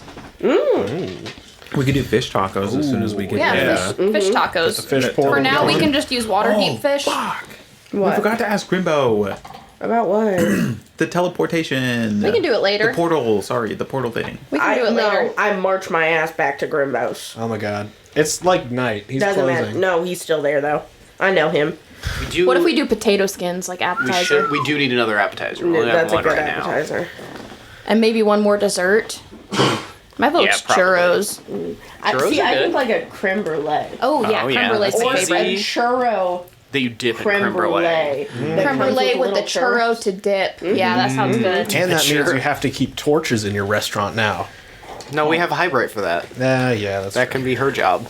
We could do fish tacos as soon as we get Yeah, there. fish tacos. Fish portal. For now, we going. can just use water deep fish. Fuck. We What? forgot to ask Grimbo. About what? The teleportation. We can do it later. The portal. Sorry, the portal thing. We can do it later. I march my ass back to Grimbo's. Oh my god. It's like night. He's Doesn't closing. matter. No, he's still there though. I know him. We do, What if we do potato skins like We appetizer? do need another appetizer. We only have That's a one good right appetizer. And maybe one more dessert? My vote's probably. churros. I Churros are think good. like a creme brulee. Oh, yeah, Oh, creme yeah, brulee's that's my easy. favorite. Churro now. That you dip in creme brulee. That Creme comes brulee with the little churro to dip. Yeah, that sounds good. And that Sure. means you have to keep torches in your restaurant now. No, we have Highbright for that. Yeah, that's That can be her job.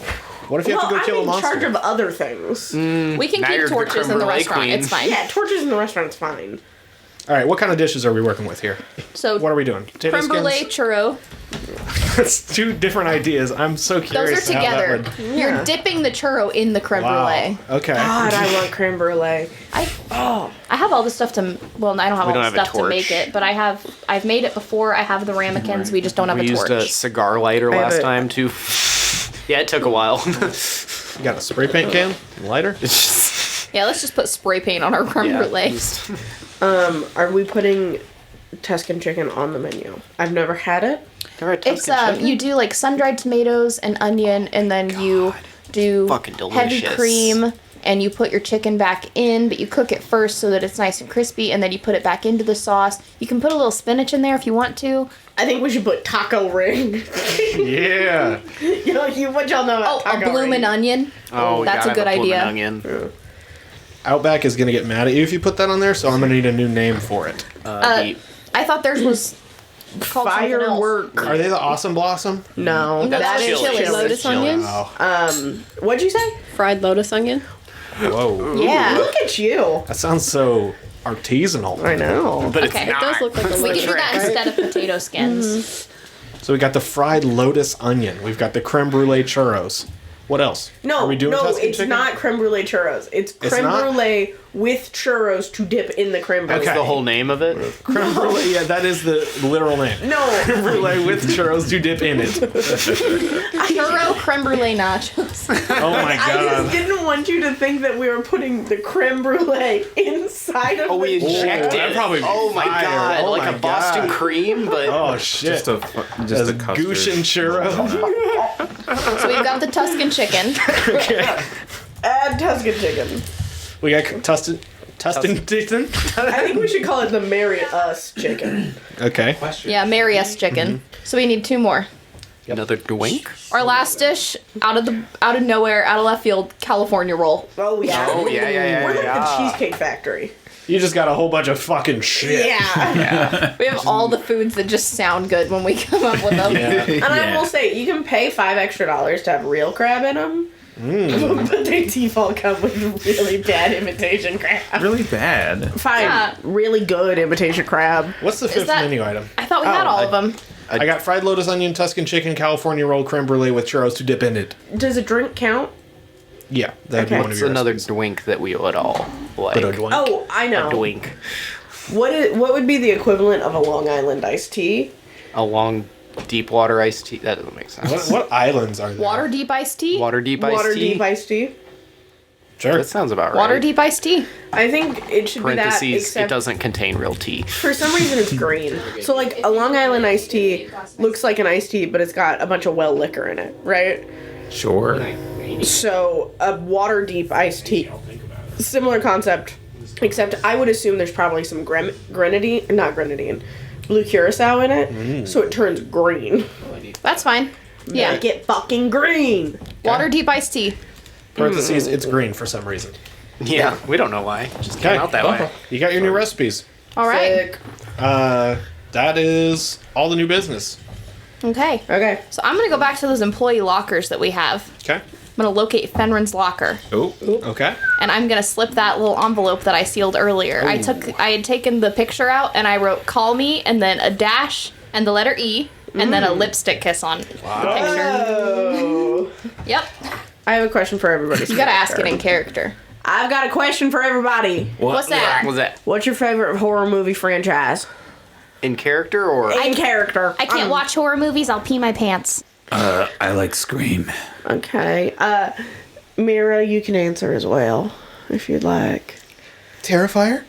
What if you Well, have to go I'm kill a in monster? charge of other things. We can Now keep you're the torches creme in the brulee restaurant. queen. It's fine. Yeah, torches in the restaurant's fine. All right, what kind of dishes are we working with here? So, What are we doing? Potato creme brulee, skins? churro. That's 2 different ideas. I'm so Those curious are how that together. would... You're dipping the churro in the creme brulee. Wow. Okay. God, I want creme brulee. I have all the stuff to. Well, I don't have We all don't the have a stuff to make torch. it, but I've made it before. I have the ramekins. We just don't have We a used torch. a cigar lighter I have last a- time too. Yeah, it took a while. You got a spray paint can? Lighter? Yeah, let's just put spray paint on our creme Yeah, brulee. just- Are we putting Tuscan chicken on the menu? I've never had it. Alright, It's Tuscan chicken. you do like sun-dried tomatoes and onion, and then you do Fucking heavy delicious. cream, and you put your chicken back in, but you cook it first so that it's nice and crispy, and then you put it back into the sauce. You can put a little spinach in there if you want to. I think we should put taco ring. Yeah. What y'all know Oh, about a taco bloomin' ring? onion. Oh, that's gotta a good have bloomin' idea. Onion. Outback is going to get mad at you if you put that on there, so I'm going to need a new name for it. The- I thought theirs was called something else. Firework. Are they the Awesome Blossom? No, That's that is chili. chili. Lotus Chili. onion? Oh. What'd you say? Fried lotus onion. Whoa. Yeah. Look at you. That sounds so artisanal. I know. but Okay. it's It not. does look like a We lotus. can do that instead of potato skins. So we got the fried lotus onion. We've got the creme brulee churros. What else? No, Are we doing no, Tuscan it's chicken? not creme brulee churros. It's creme not? brulee with churros to dip in the creme brulee. Okay. That's the whole name of it. Creme brulee, yeah, that is the literal name. No, Creme brulee with churros to dip in it. Churro creme brulee nachos. Oh my I just god. didn't want you to think that we were putting the creme brulee inside of Oh, we the injected that'd it. probably be Oh my fire. god, Oh like my a Boston God. cream, but Oh shit. Just a custard. Goose and churro. So we've got the Tuscan chicken. Okay. Add Tuscan chicken. We got Tuscan chicken. I think we should call it the Marry Us chicken. Okay. Yeah, marry us chicken. So we need 2 more. another drink. Our last dish, out of nowhere, out of left field, California roll. Oh yeah. Oh yeah. We're like the Cheesecake Factory. You just got a whole bunch of fucking shit. Yeah. We have all the foods that just sound good when we come up with them. And I will say, you can pay $5 extra to have real crab in them. But they default come with really bad imitation crab. Really bad. Fine. Yeah. Really good imitation crab. What's the fifth that- menu item? I thought we had all of them. I got fried lotus onion, Tuscan chicken, California roll, creme brulee with churros to dip in it. Does a drink count? Yeah, that'd be Okay. one of It's your another recipes. drink that we would all like. But a doink. Oh, I know. Drink. What would be the equivalent of a Long Island iced tea? A long, deep water iced tea. That doesn't make sense. What islands are there? Water deep iced tea. Water deep iced Water tea. deep iced tea? Sure. That sounds about right. Water deep iced tea. I think it should be that, Parentheses. It except doesn't contain real tea. for some reason it's green. So like a Long Island iced tea looks like an iced tea, but it's got a bunch of well liquor in it, right? Sure. So a water deep iced tea, similar concept, except I would assume there's probably some grenadine, blue curacao in it, so it turns green. That's fine. Yeah. Make it fucking green. Water deep iced tea. Parentheses, it's green for some reason. Yeah, we don't know why. It just came Okay. out that way. You got your new recipes. All right. Sick. That is all the new business. Okay. Okay. So I'm gonna go back to those employee lockers that we have. Okay. I'm gonna locate Fenrin's locker, Oh, Okay. and I'm gonna slip that little envelope that I sealed earlier. I had taken the picture out, and I wrote "call me" and then a dash and the letter E, and then a lipstick kiss on the picture. Oh. Yep. I have a question for everybody. You gotta ask it in character. I've got a question for everybody. What's that? What was that? What's your favorite horror movie franchise? In character or? In character. I can't watch horror movies. I'll pee my pants. I like Scream. Okay. Mira, you can answer as well if you'd like. Terrifier?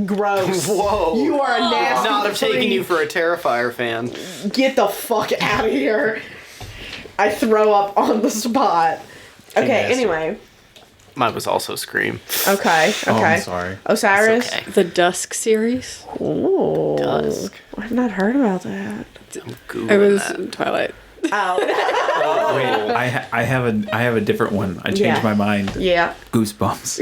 Gross. Whoa. You are a nasty. Not have taken freak. you for a Terrifier fan. Get the fuck out of here. I throw up on the spot. Okay, nasty. anyway. Mine was also Scream. Okay, okay. Oh, I'm sorry. Osiris? Okay. The Dusk series. Ooh. Dusk. I've not heard about that. I'm Googling It was that. Twilight. Oh. Wait, I have a different one. I changed Yeah. my mind. Yeah. Goosebumps.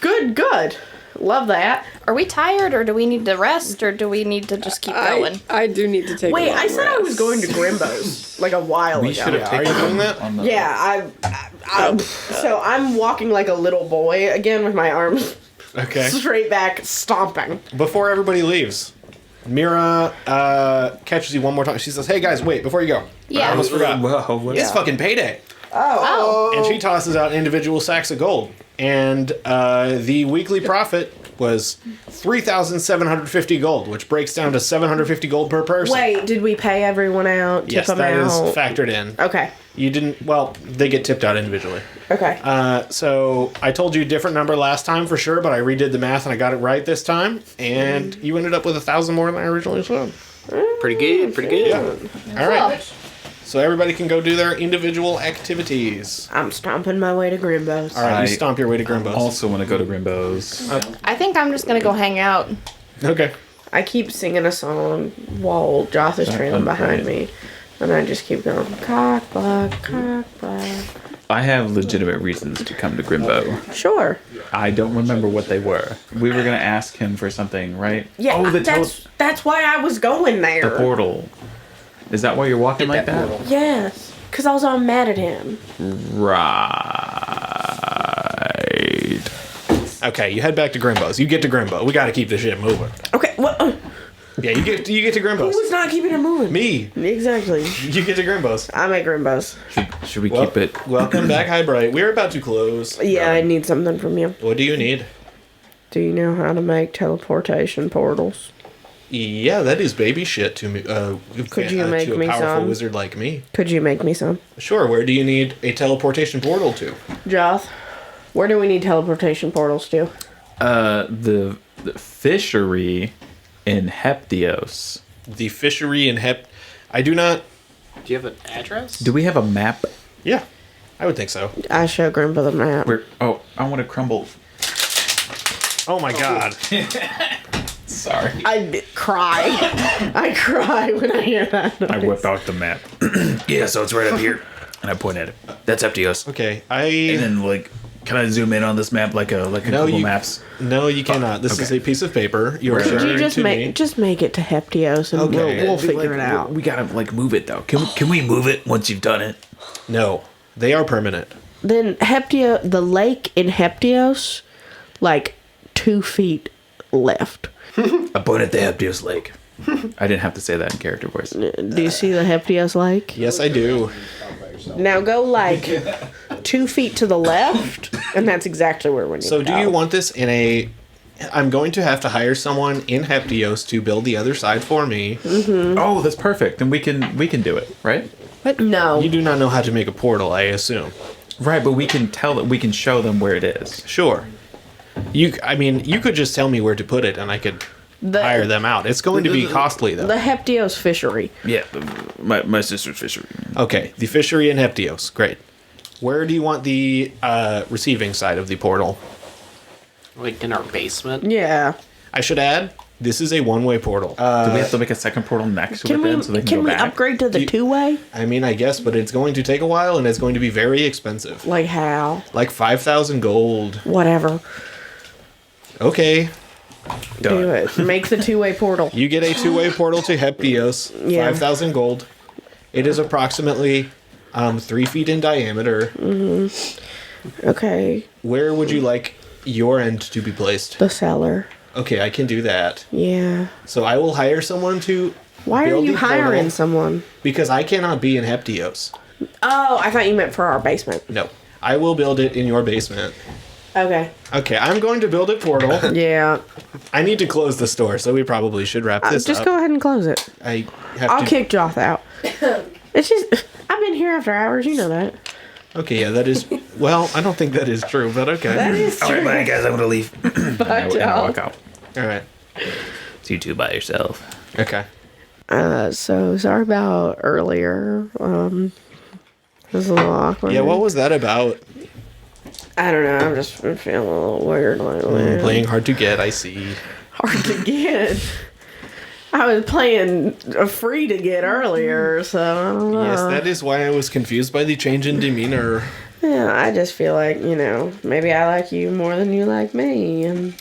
Good. Love that. Are we tired, or do we need to rest, or do we need to just keep going? I do need to take. Wait, a long I said I was rest. going to Grimbo's like a while We ago. should have Are taken you doing that? on the- Yeah, so I'm walking like a little boy again with my arms Okay. straight back, stomping. Before everybody leaves, Mira catches you one more time. She says, "Hey guys, wait, before you go. Yeah. I almost forgot. Whoa, what It's fucking payday." Oh. And she tosses out individual sacks of gold. And the weekly profit was 3,750 gold, which breaks down to 750 gold per person. Wait, did we pay everyone out? Yes, Tip that them is out? factored in. Okay. You didn't, well, they get tipped out individually. Okay. So I told you a different number last time for sure, but I redid the math and I got it right this time. And you ended up with 1,000 more than I originally said. Pretty good. Pretty good. All right. So everybody can go do their individual activities. I'm stomping my way to Grimbo's. All right, I you stomp your way to Grimbo's. Also want to go to Grimbo's. I think I'm just gonna go hang out. Okay. I keep singing a song while Joth is trailing behind great. me. And I just keep going, cock block, cock block. I have legitimate reasons to come to Grimbo. Sure. I don't remember what they were. We were gonna ask him for something, right? Yeah, Oh, the that's why I was going there. the portal. Is that why you're walking like that? Yes. Because I was all mad at him. Right. Okay, you head back to Grimbo's. You get to Grimbo. We got to keep this shit moving. Okay, what? Yeah, you get to Grimbos. Who's not keeping it moving? Me. Exactly. You get to Grimbos. I'm at Grimbos. Should we keep it? Welcome back, High Bright. We're about to close. Yeah, I need something from you. What do you need? Do you know how to make teleportation portals? Yeah, that is baby shit to me. Could you make to a me powerful some? wizard like me? Could you make me some? Sure. Where do you need a teleportation portal to? Joth, where do we need teleportation portals to? The fishery in Heptios. The fishery in I do not. Do you have an address? Do we have a map? Yeah, I would think so. I show Grimba the map. I want to crumble. Oh my god. Sorry. I cry. I cry when I hear that noise. I whip out the map. Yeah, so it's right up here. And I point at it. That's Heptios. Okay, And then, like, can I zoom in on this map like a Google Maps? No, you cannot. This is a piece of paper. You are Could sharing you just to me. make it to Heptios and Okay. we'll figure it out. We gotta, like, move it, though. Can we move it once you've done it? No, they are permanent. Then the lake in Heptios, like 2 feet left. I point at the Heptios Lake. I didn't have to say that in character voice. Do you see the Heptios lake? Yes, I do. Now go like 2 feet to the left, and that's exactly where we need So to do go. you want this in a... I'm going to have to hire someone in Heptios to build the other side for me. Oh, that's perfect. And we can do it, right? No. You do not know how to make a portal, I assume. Right, but we can show them where it is. Sure. You could just tell me where to put it, and I could hire them out. It's going to be costly, though. The Heptios fishery. Yeah, my sister's fishery. Okay, the fishery in Heptios. Great. Where do you want the receiving side of the portal? Like in our basement? Yeah. I should add, this is a one-way portal. Do we have to make a second portal next to Can it we then so they can go back? upgrade to the two-way? I mean, I guess, but it's going to take a while, and it's going to be very expensive. Like how? Like 5,000 gold. Whatever. Okay. Do it. Make the two-way portal. You get a two-way portal to Heptios. Yeah. 5,000 gold. It is approximately 3 feet in diameter. Okay. Where would you like your end to be placed? The cellar. Okay, I can do that. Yeah. So I will hire someone to Why are build you the portal, hiring someone? because I cannot be in Heptios. Oh, I thought you meant for our basement. No. I will build it in your basement. Okay. Okay, I'm going to build a portal. Yeah. I need to close the store, so we probably should wrap this Just up. go ahead and close it. I have I'll to... kick Joth out. It's just, I've been here after hours, you know that. Okay, yeah, that is... Well, I don't think that is true, but okay. That is All right, bye guys, I'm gonna leave. Bye, and I walk out. All right. It's you two by yourself. Okay. So sorry about earlier. It was a little awkward. Yeah, what was that about? I don't know. I'm just feeling a little weird lately. Playing hard to get, I see. Hard to get. I was playing free to get earlier, so I don't know. Yes, that is why I was confused by the change in demeanor. Yeah, I just feel like, maybe I like you more than you like me, and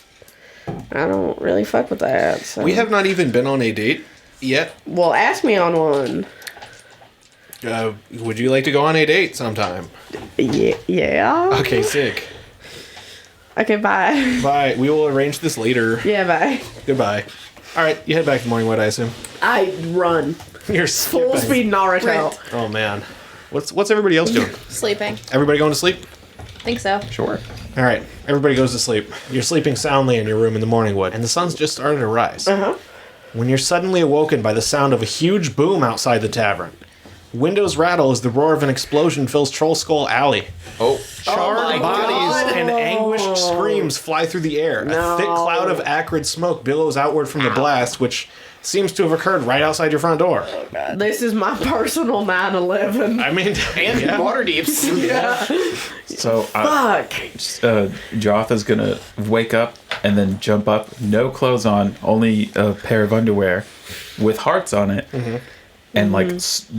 I don't really fuck with that. So. We have not even been on a date yet. Well, ask me on one. Would you like to go on a date sometime? Yeah. Okay, sick. Okay, bye. Bye. We will arrange this later. Yeah, bye. Goodbye. All right, you head back to Morningwood, I assume. I run. You're Full skipping. speed Naruto. Right. Oh man, what's everybody else doing? Sleeping. Everybody going to sleep? Think so. Sure. All right, everybody goes to sleep. You're sleeping soundly in your room in the Morningwood, and the sun's just started to rise. When you're suddenly awoken by the sound of a huge boom outside the tavern. Windows rattle as the roar of an explosion fills Troll Skull Alley. Oh. Charred bodies and anguished screams fly through the air. A thick cloud of acrid smoke billows outward from the blast, which seems to have occurred right outside your front door. This is my personal 9/11. I mean, And yeah. Waterdeep's. So Fuck. Joth is gonna wake up and then jump up, no clothes on, only a pair of underwear with hearts on it, and like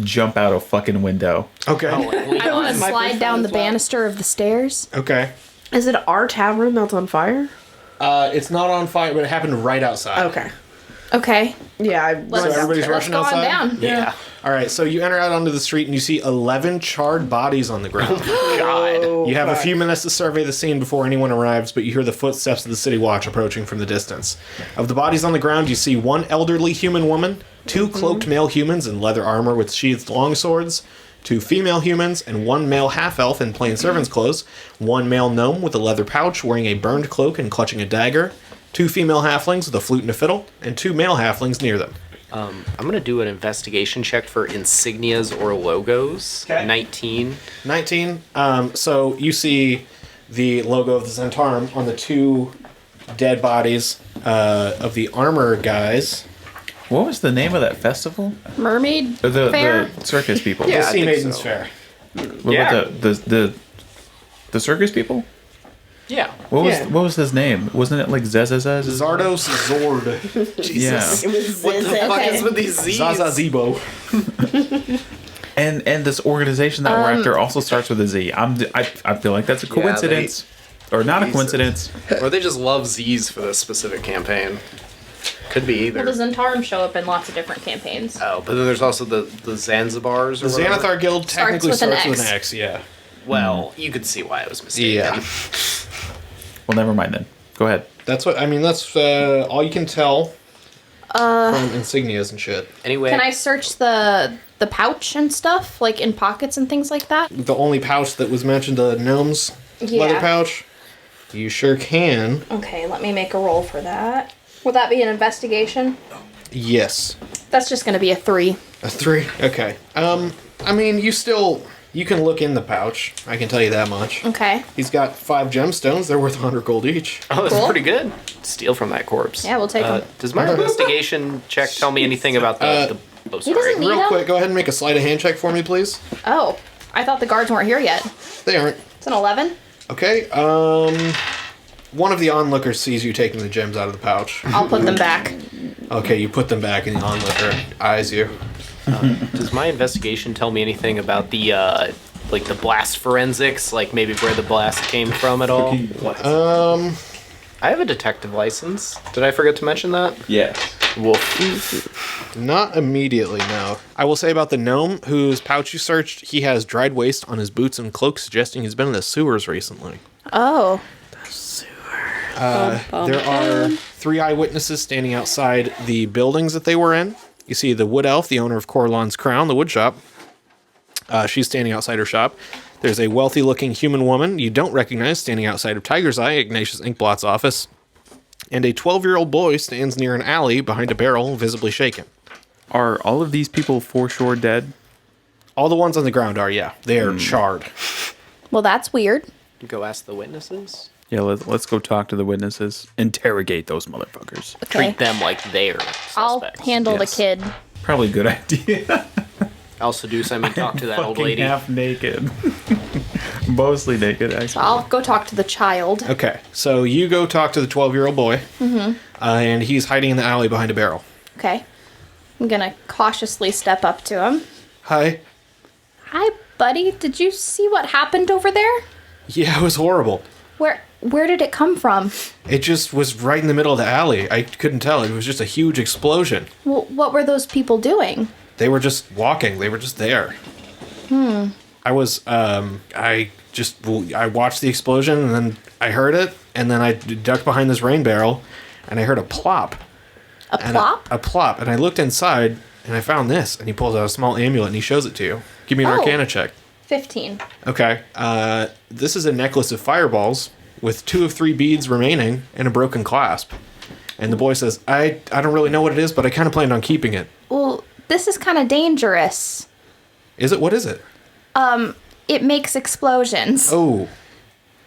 jump out a fucking window. Okay. I want to slide down the as well. banister of the stairs. Okay. Is it our tavern that's on fire? It's not on fire, but it happened right outside. Okay. Okay. Yeah, I Let's, So everybody's let's rushing go on outside? down. Yeah. All right, so you enter out onto the street and you see 11 charred bodies on the ground. God. You have a few minutes to survey the scene before anyone arrives, but you hear the footsteps of the city watch approaching from the distance. Of the bodies on the ground, you see one elderly human woman, two cloaked male humans in leather armor with sheathed longswords, two female humans, and one male half-elf in plain servant's clothes, one male gnome with a leather pouch wearing a burned cloak and clutching a dagger, two female halflings with a flute and a fiddle, and two male halflings near them. I'm gonna do an investigation check for insignias or logos. Okay. 19. 19. So you see the logo of the Zentarum on the two dead bodies of the armor guys. What was the name of that festival? Mermaid The fair? circus people. The I Sea think Maidens so. Fair. What Yeah. about the circus people? Yeah. What was his name? Wasn't it like Zezazaz? Zardos Zord. Jesus. Yeah. It was What the fuck Okay. is with these Z's? Zazazibo. And this organization that we're after also starts with a Z. I feel like that's a coincidence. Or not a Jesus. coincidence. Or they just love Z's for this specific campaign. Could be either. Well, the Zentarum show up in lots of different campaigns. Oh, but then there's also the Zanzibars or The whatever. Xanathar Guild technically with an starts with an X. X, yeah. Well, you could see why I was mistaken. Yeah. Well, never mind then. Go ahead. That's all you can tell from insignias and shit. Anyway, Can I search the pouch and stuff, like in pockets and things like that? The only pouch that was mentioned, the gnome's leather Yeah. pouch, you sure can. Okay, let me make a roll for that. Will that be an investigation? Yes. That's just gonna be a 3. A 3? Okay. I mean, you can look in the pouch. I can tell you that much. Okay. He's got 5 gemstones. They're worth 100 gold each. oh, that's Cool. pretty good. Steal from that corpse. Yeah, we'll take 'em. Does my investigation check tell me anything about the oh, sorry. doesn't need- Real Nina? quick, go ahead and make a sleight of hand check for me, please. Oh, I thought the guards weren't here yet. They aren't. It's an 11. Okay, one of the onlookers sees you taking the gems out of the pouch. I'll put them back. Okay, you put them back, and the onlooker eyes you. Does my investigation tell me anything about the like the blast forensics, like maybe where the blast came from at all? I have a detective license. Did I forget to mention that? Yeah. Wolf. Not immediately, no. I will say about the gnome whose pouch you searched, he has dried waste on his boots and cloak, suggesting he's been in the sewers recently. Oh. There are 3 eyewitnesses standing outside the buildings that they were in. You see the wood elf, the owner of Corlon's Crown, the wood shop. She's standing outside her shop. There's a wealthy-looking human woman you don't recognize standing outside of Tiger's Eye, Ignatius Inkblot's office. And a 12-year-old boy stands near an alley behind a barrel, visibly shaken. Are all of these people for sure dead? All the ones on the ground are, yeah. They are charred. Well, that's weird. Go ask the witnesses. Yeah, let's go talk to the witnesses. Interrogate those motherfuckers. Okay. Treat them like they're I'll suspects. handle Yes. the kid. Probably a good idea. Also do something. Talk to that old Fucking lady. half naked. Mostly naked, actually. I'll go talk to the child. Okay, so you go talk to the 12-year-old boy, and he's hiding in the alley behind a barrel. Okay. I'm gonna cautiously step up to him. Hi. Hi, buddy. Did you see what happened over there? Yeah, it was horrible. Where did it come from? It just was right in the middle of the alley. I couldn't tell. It was just a huge explosion. Well, what were those people doing? They were just walking. They were just there. I was, I watched the explosion, and then I heard it, and then I ducked behind this rain barrel, and I heard a plop. A And plop? A plop. And I looked inside, and I found this, and he pulls out a small amulet, and he shows it to you. Give me an Oh. Arcana check. 15. Okay. This is a necklace of fireballs with 2 of 3 beads remaining and a broken clasp. And the boy says, I don't really know what it is, but I kind of planned on keeping it. Well, this is kind of dangerous. Is it? What is it? It makes explosions. Oh,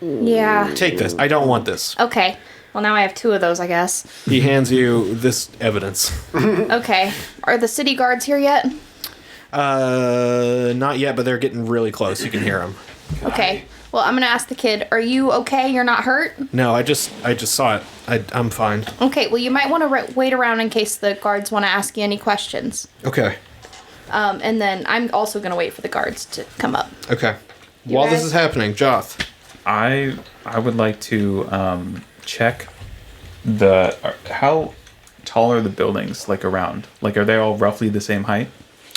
Yeah. take this. I don't want this. Okay. Well, now I have 2 of those, I guess. He hands you this evidence. Okay. Are the city guards here yet? Not yet, but they're getting really close. You can hear them. Okay. Well, I'm gonna ask the kid. Are you okay? You're not hurt? No, I just saw it. I'm fine. Okay. Well, you might want to wait around in case the guards want to ask you any questions. Okay. And then I'm also gonna wait for the guards to come up. Okay. While this guys- is happening, Joth. I would like to check how tall are the buildings like around? Like, are they all roughly the same height?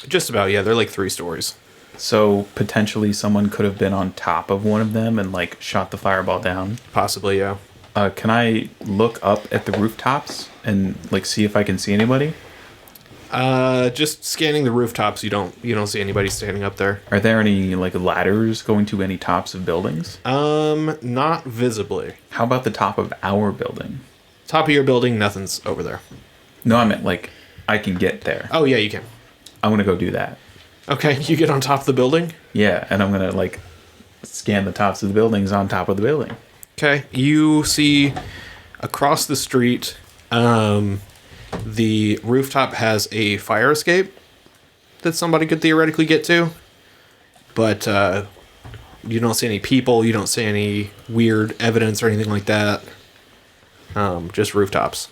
Just about, yeah. They're like 3 stories. So potentially someone could have been on top of one of them and like shot the fireball down. Possibly, yeah. Can I look up at the rooftops and like see if I can see anybody? Just scanning the rooftops, you don't see anybody standing up there. Are there any like ladders going to any tops of buildings? Not visibly. How about the top of our building? Top of your building, nothing's over there. No, I meant like I can get there. Oh, yeah, you can. I'm gonna go do that. Okay, you get on top of the building? Yeah, and I'm gonna like scan the tops of the buildings on top of the building. Okay, you see across the street, the rooftop has a fire escape that somebody could theoretically get to, but you don't see any people, you don't see any weird evidence or anything like that. Just rooftops.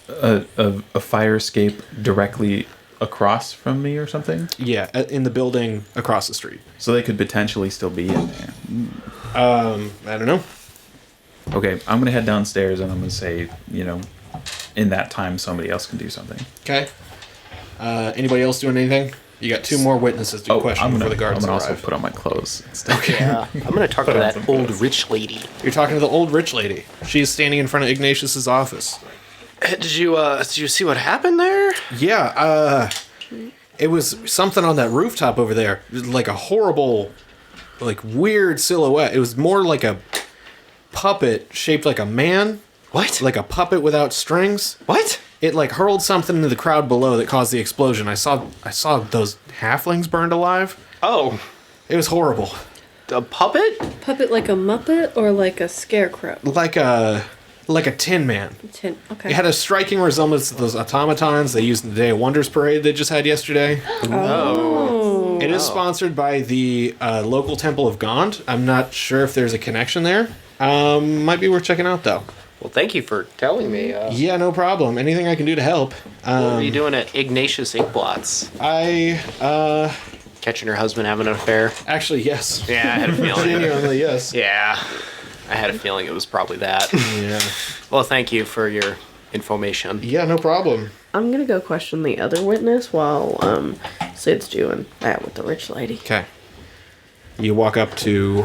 A fire escape directly across from me or something? Yeah, in the building across the street. So they could potentially still be in there. I don't know. Okay, I'm gonna head downstairs and I'm gonna say, in that time somebody else can do something. Okay. Anybody else doing anything? You got 2 more witnesses to question before the guards I'm gonna arrive. also put on my clothes. Okay. Yeah. I'm going to talk to that old rich lady. You're talking to the old rich lady. She's standing in front of Ignatius's office. Did you see what happened there? Yeah, it was something on that rooftop over there. Like a horrible, like weird silhouette. It was more like a puppet shaped like a man. What? Like a puppet without strings. What? It like hurled something into the crowd below that caused the explosion. I saw those halflings burned alive. Oh, It was horrible. a puppet? Puppet like a Muppet or like a scarecrow? Like a tin man. Okay. It had a striking resemblance to those automatons they used in the Day of Wonders parade they just had yesterday. Oh. It is sponsored by the local Temple of Gond. I'm not sure if there's a connection there. Might be worth checking out, though. Well, thank you for telling me. Yeah, no problem. Anything I can do to help. What are you doing at Ignatius Inkblots? Catching her husband having an affair? Actually, yes. Yeah, I had a feeling. Genuinely, yes. Yeah, I had a feeling it was probably that. Yeah. Well, thank you for your information. Yeah, no problem. I'm gonna go question the other witness while Sid's doing that with the rich lady. Okay. You walk up to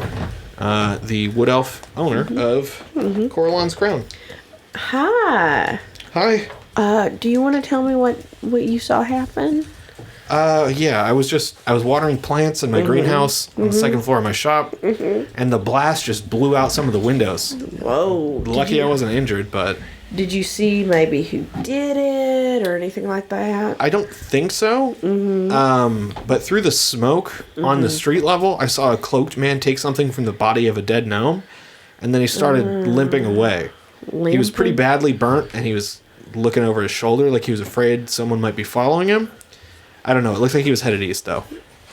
the wood elf owner of Coralon's Crown. Hi. Hi. Do you want to tell me what you saw happen? Yeah, I was watering plants in my greenhouse on the second floor of my shop, and the blast just blew out some of the windows. Whoa. Lucky I wasn't injured, but Did you see maybe who did it or anything like that? I don't think so. But through the smoke on the street level, I saw a cloaked man take something from the body of a dead gnome, and then he started limping away. He was pretty badly burnt, and he was looking over his shoulder like he was afraid someone might be following him. I don't know. It looked like he was headed east, though.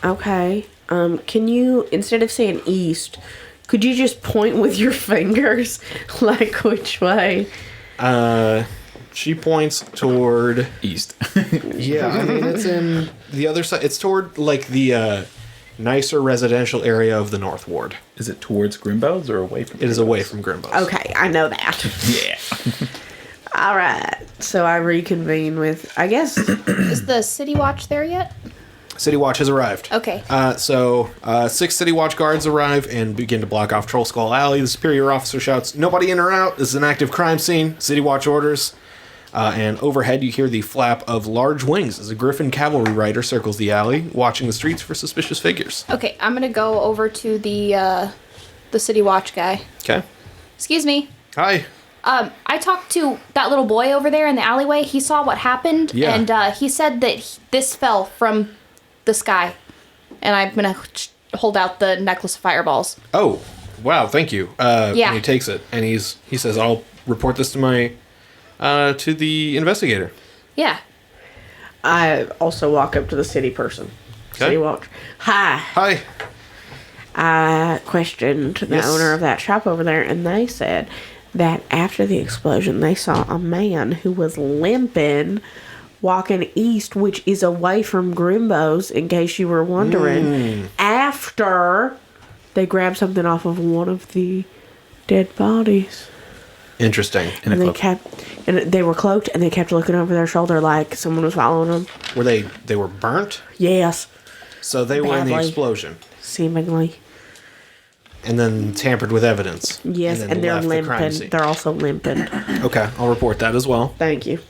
Okay. Can you, instead of saying east, could you just point with your fingers? Like which way? She points toward... East. Yeah, I mean, it's in the other side. It's toward, like, the nicer residential area of the North Ward. Is it towards Grimbo's or away from It is Grimbo's? away from Grimbo's. Okay, I know that. Yeah. All right. So I reconvene with, I guess... Is the City Watch there yet? City Watch has arrived. Okay. So 6 City Watch guards arrive and begin to block off Troll Skull Alley. The superior officer shouts, "Nobody in or out. This is an active crime scene." City Watch orders. And overhead, you hear the flap of large wings as a Griffin cavalry rider circles the alley, watching the streets for suspicious figures. Okay, I'm gonna go over to the City Watch guy. Okay. Excuse me. Hi. I talked to that little boy over there in the alleyway. He saw what happened, Yeah. and he said that this fell from the sky. And I'm gonna hold out the necklace of fireballs. Oh, wow, thank you. Yeah. And he takes it, and he says, "I'll report this to my, to the investigator." Yeah. I also walk up to the city person. Okay. City Watch. Hi. Hi. I questioned the Yes. owner of that shop over there, and they said that after the explosion, they saw a man who was limping walking east, which is away from Grimbo's, in case you were wondering, after they grabbed something off of one of the dead bodies. Interesting. In a And cloak. they were cloaked, and they kept looking over their shoulder like someone was following them. Were they were burnt? Yes, So they were in the Badly. explosion. seemingly. And then tampered with evidence. Yes, then and they're left the crime limping. scene. They're also limping. Okay, I'll report that as well. Thank you.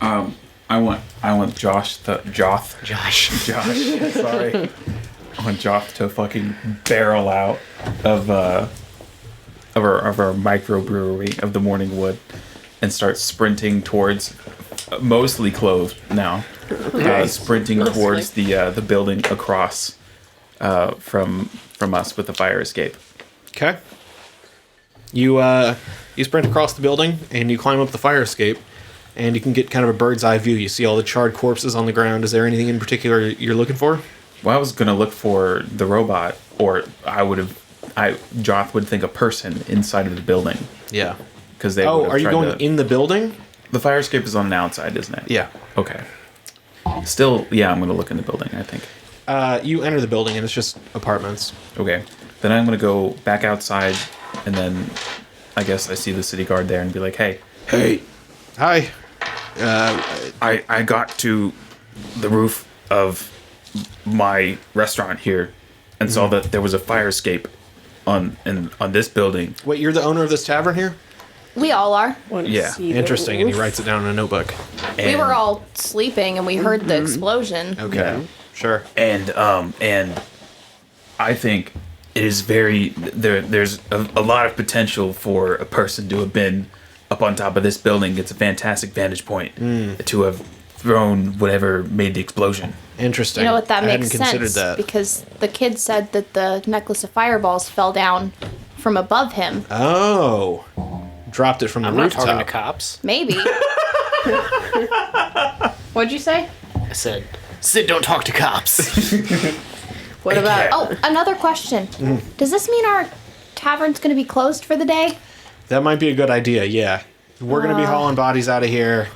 I want Josh. Josh. Sorry. I want Josh to fucking barrel out of our microbrewery of the Morning Wood and start sprinting towards, mostly closed now. Sprinting towards the building across from us with the fire escape. Okay. You sprint across the building and you climb up the fire escape, and you can get kind of a bird's eye view. You see all the charred corpses on the ground. Is there anything in particular you're looking for? Well, I was gonna look for the robot, or Joth would think a person inside of the building Yeah. because they. Oh, would've are you tried going to- in the building? The fire escape is on the outside, isn't it? Yeah. Okay. Still, yeah, I'm gonna look in the building, I think. You enter the building and it's just apartments. Okay. Then I'm gonna go back outside, and then I guess I see the city guard there and be like, "Hey, Hi. I got to the roof of my restaurant here and saw that there was a fire escape on this building." Wait, you're the owner of this tavern here? We all are. Yeah. Interesting. And he writes it down in a notebook. We were all sleeping and we heard the explosion. Okay. Sure. And I think it is there's a lot of potential for a person to have been up on top of this building. It's a fantastic vantage point to have thrown whatever made the explosion. Interesting. You know what? That I makes hadn't considered sense that. because the kid said that the necklace of fireballs fell down from above him. Oh. Dropped it from the I'm not rooftop. talking to cops. Maybe. What'd you say? I said, Sid, don't talk to cops. What about? Oh, another question. Does this mean our tavern's going to be closed for the day? That might be a good idea, yeah. We're going to be hauling bodies out of here.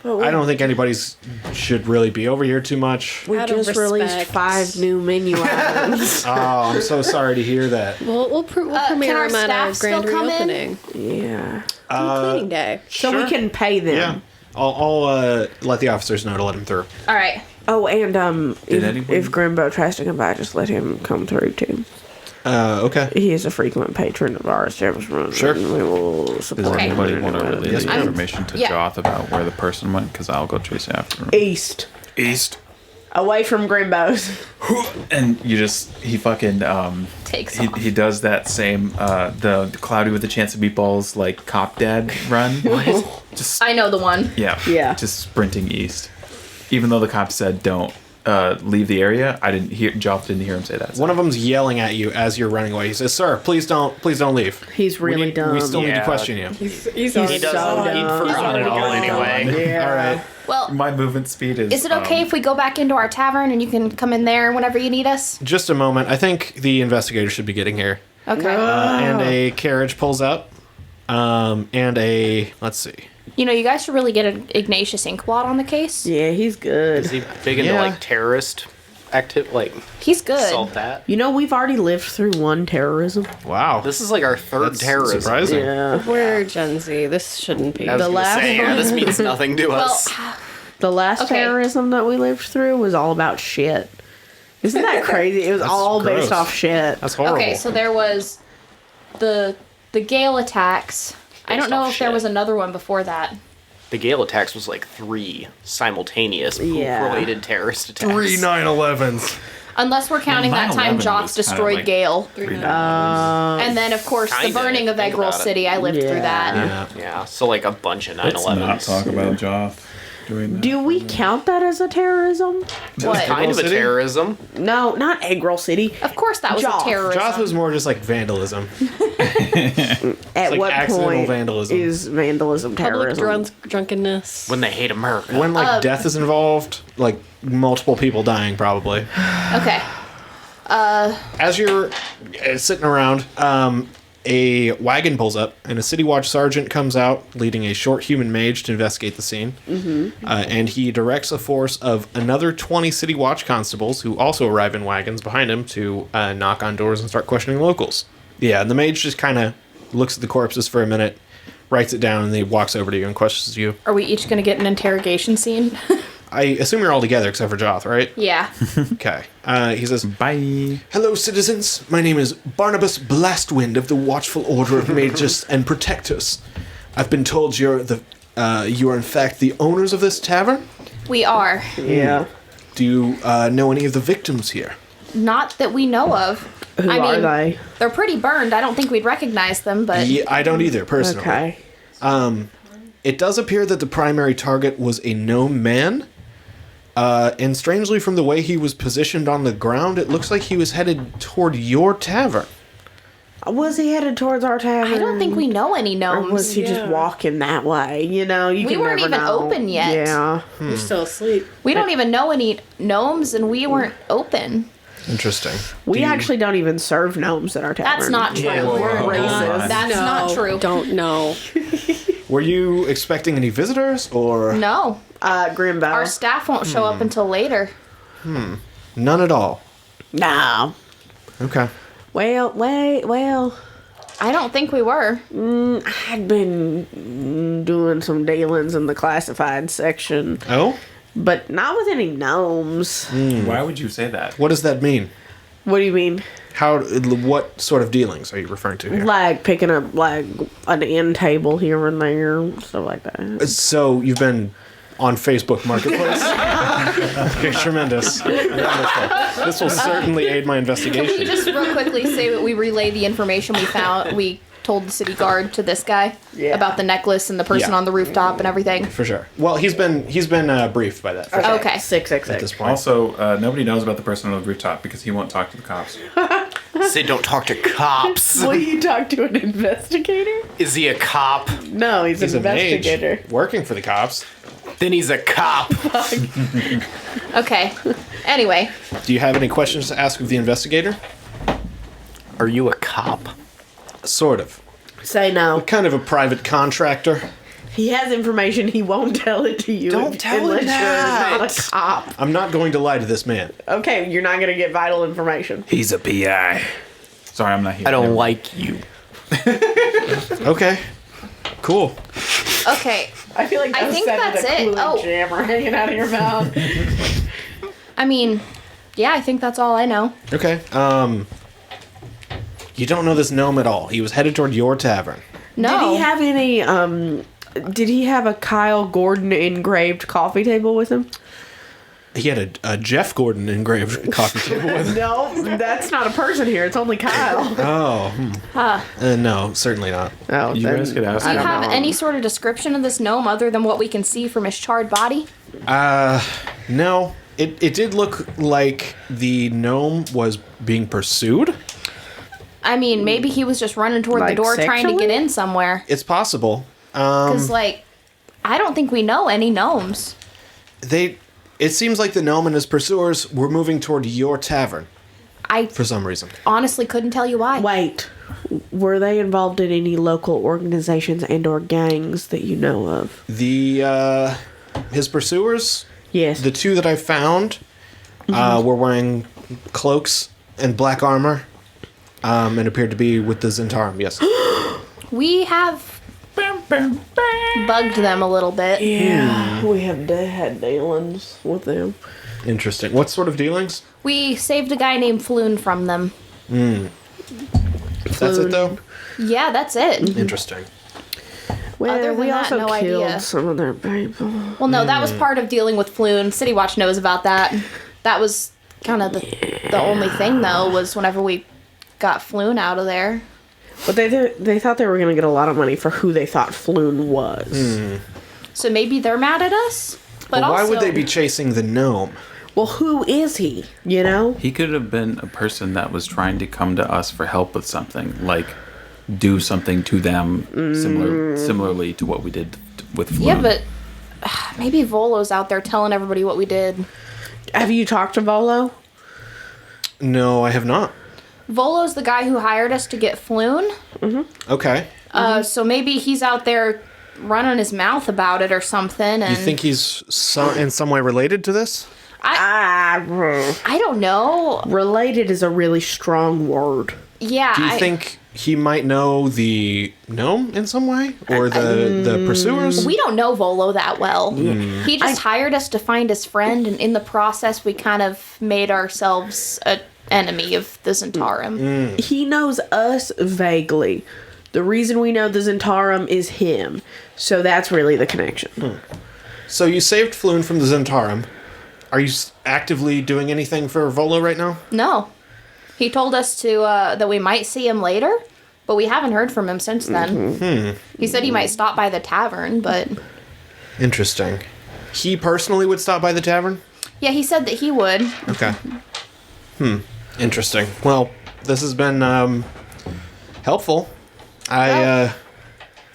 I don't think anybody's should really be over here too much. We Out of just released respect. 5 new menu items. Oh, I'm so sorry to hear that. We'll can premiere our them at staff our still grand come in? reopening. Yeah. Cleaning day. So we Sure. can pay them. Yeah. I'll let the officers know to let him through. All right. Oh, and anyone- if Grimbo tries to come by, just let him come through too. Okay. He is a frequent patron of our establishment. Sure. And we will Does support him. anybody want to relay Yes, the ma'am. information to Yeah. Joth about where the person went? Because I'll go chase after him. East, East. away from Grimbo's. And he fucking Takes off. he does that same the Cloudy with a Chance of Meatballs like cop dad run. Just I know the one. yeah, Yeah. just sprinting east. Even though the cop said don't leave the area, Joff didn't hear him say that. One of them's yelling at you as you're running away. He says, "Sir, please don't leave." He's really dumb. We still need to Yeah. question you. He's He doesn't. He'd forgotten it all anyway. Yeah. All right. Well, My movement speed is it okay if we go back into our tavern and you can come in there whenever you need us? Just a moment. I think the investigator should be getting here. Okay. And a carriage pulls up. And let's see. You know, you guys should really get an Ignatius Inkwad on the case. Yeah, he's good. Is he big into Yeah. like terrorist active, like He's good. assault that? You know, we've already lived through one terrorism. Wow. This is like our third That's terrorism. surprising. Yeah. We're Gen Z. This shouldn't be. I was The gonna last say, yeah, one- this means nothing to Well, us. The last Okay. terrorism that we lived through was all about shit. Isn't that crazy? It was all gross. based off shit. That's horrible. okay, so there was the gale attacks. I don't know off if there shit. was another one before that. The Gale attacks was like 3 simultaneous Yeah. poop-related terrorist attacks. 9/11s. Unless we're counting that time 9/11 Joth was kinda destroyed like- Gale. And then, of course, the Kinda, burning of think Egg Roll about it. City. I lived through that. Yeah. Yeah, so like a bunch of Let's not 9/11s. talk about Joff doing that. Do we count that as a terrorism? What? Kind of a City? terrorism. No, not Egg Roll City. Of course, that was Joth. a terrorism. Joth was more just like vandalism. At like what accidental point vandalism. is vandalism Public terrorism? drunkenness. When they hate America. When like death is involved, like multiple people dying probably. Okay. As you're sitting around, a wagon pulls up, and a City Watch sergeant comes out, leading a short human mage to investigate the scene. And he directs a force of another 20 City Watch constables, who also arrive in wagons behind him, to knock on doors and start questioning locals. Yeah, and the mage just kind of looks at the corpses for a minute, writes it down, and he walks over to you and questions you. Are we each gonna get an interrogation scene? I assume you're all together except for Joth, right? Yeah. Okay. He says, Bye. "Hello, citizens. My name is Barnabas Blastwind of the Watchful Order of Magus and Protectors. I've been told you are in fact the owners of this tavern. We are. Yeah. Do you know any of the victims here?" Not that we know of. Who are they? They're pretty burned. I don't think we'd recognize them, but Yeah, I don't either, personally. Okay. It does appear that the primary target was a gnome man. And strangely, from the way he was positioned on the ground, it looks like he was headed toward your tavern. Was he headed towards our tavern? I don't think we know any Or gnomes. was he just walking that way? You know, you We can weren't never even know. open yet. Yeah. You're still asleep. We don't even know any gnomes, and we weren't open. Interesting. We actually don't even serve gnomes at our tavern. That's not true. We're racist. That's not true. Don't know. Were you expecting any visitors, or No. Grimbo. Our staff won't show up until later. none at all? No. Okay. Well, I don't think we were. I'd been doing some dealings in the classified section, Oh? but not with any gnomes. Why would you say that? What does that mean? What do you mean? What sort of dealings are you referring to here? Like picking up like an end table here and there, stuff like that. So you've been on Facebook Marketplace? Okay, tremendous. Wonderful. This will certainly aid my Can we investigation. just real quickly say that we relay the information we found? We told the city guard to this guy Yeah. about the necklace and the person Yeah. on the rooftop and everything. For sure. Well, he's been briefed by that for sure, Okay. 666. at this point. Also, nobody knows about the person on the rooftop because he won't talk to the cops. Sid, don't talk to cops. Will you talk to an investigator? Is he a cop? No, he's He's an of age, investigator. working for the cops. Then he's a cop. Okay. Anyway, Do you have any questions to ask of the investigator? Are you a cop? Sort of. Say no. Kind of a private contractor. He has information. He won't tell it to you. Don't tell him unless that. you're not a cop. I'm not going to lie to this man. Okay, you're not gonna get vital information. He's a PI. Sorry, I'm not here. I don't Never- like you. Okay. Cool. okay. I feel like I think that's it. Oh. Jammer hanging out of your mouth. I mean, yeah, I think that's all I know. Okay. You don't know this gnome at all. He was headed toward your tavern. No. Did he have any? Did he have a Kyle Gordon engraved coffee table with him? He had a Jeff Gordon engraved coffee table with him. No, that's not a person here. It's only Kyle. Oh. No, certainly not. Oh, You guys could ask Do you him. have any sort of description of this gnome other than what we can see from his charred body? No. It did look like the gnome was being pursued. I mean, maybe he was just running toward the Like door trying to sexually? get in somewhere. It's possible. Because, like, I don't think we know any gnomes. It seems like the gnome and his pursuers were moving toward your tavern I for some reason. honestly couldn't tell you why. Wait, were they involved in any local organizations and/or gangs that you know of? His pursuers, Yes. the two that I found, were wearing cloaks and black armor, and appeared to be with the Zentarum. Yes. We have bugged them a little bit. Yeah, we have had dealings with them. Interesting. What sort of dealings? We saved a guy named Floon from them. That's it, though. Yeah, that's it. Interesting. Well, Other than we that, also no killed idea. some of their people. Well, no, that was part of dealing with Floon. City Watch knows about that. That was kind of the only thing, though, was whenever we got Floon out of there. But they thought they were going to get a lot of money for who they thought Floon was. So maybe they're mad at us. But Well, why also, would they be chasing the gnome? Well, who is he? You know? He could have been a person that was trying to come to us for help with something, like do something to them similarly to what we did with Flume. Yeah, but maybe Volo's out there telling everybody what we did. Have you talked to Volo? No, I have not. Volo's the guy who hired us to get Floon. Okay. So maybe he's out there running his mouth about it or something. And You think he's in some way related to this? I don't know. Related is a really strong word. Yeah. Do you think he might know the gnome in some way? Or the pursuers? We don't know Volo that well. He just hired us to find his friend, and in the process, we kind of made ourselves an enemy of the Zentarum. He knows us vaguely. The reason we know the Zentarum is him. So that's really the connection. So you saved Floon from the Zentarum. Are you actively doing anything for Volo right now? No. He told us to that we might see him later, but we haven't heard from him since then. He said he might stop by the tavern, but... Interesting. He personally would stop by the tavern? Yeah, he said that he would. Okay. Interesting. Well, this has been helpful.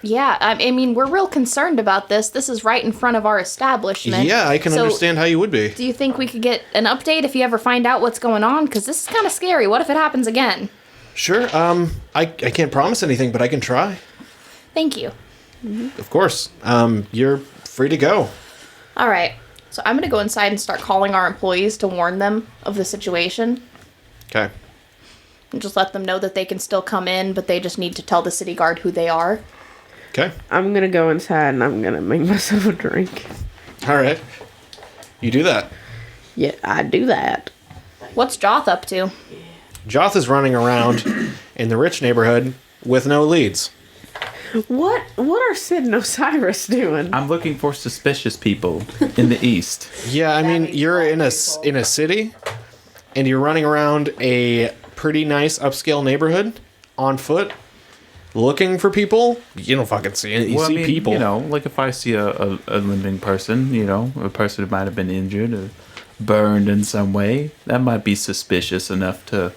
Yeah, I mean, we're real concerned about this. This is right in front of our establishment. Yeah, I can understand how you would be. Do you think we could get an update if you ever find out what's going on? Because this is kind of scary. What if it happens again? Sure. I can't promise anything, but I can try. Thank you. Of course. You're free to go. All right. So I'm going to go inside and start calling our employees to warn them of the situation. Okay. And just let them know that they can still come in, but they just need to tell the city guard who they are. Okay. I'm gonna go inside and I'm gonna make myself a drink. All right. You do that. Yeah, I do that. What's Joth up to? Joth is running around in the rich neighborhood with no leads. What are Sid and Osiris doing? I'm looking for suspicious people in the east. Yeah, I mean, you're in a city, and you're running around a pretty nice upscale neighborhood on foot, looking for people. You don't fucking see it. You see people. You know, like if I see a limping person, you know, a person who might have been injured or burned in some way, that might be suspicious enough to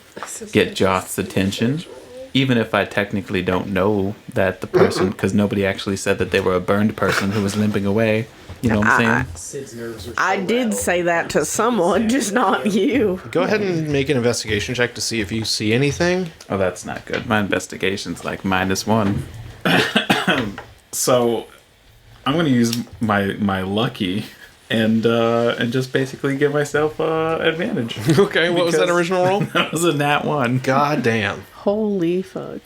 get Joth's attention. Even if I technically don't know that the person, because nobody actually said that they were a burned person who was limping away. You know what I'm saying? I did say that to someone, just not you. Go ahead and make an investigation check to see if you see anything. Oh, that's not good. My investigation's like -1. So I'm gonna use my lucky and just basically give myself advantage. Okay, what was that original roll? That was a nat 1. God damn. Holy fuck.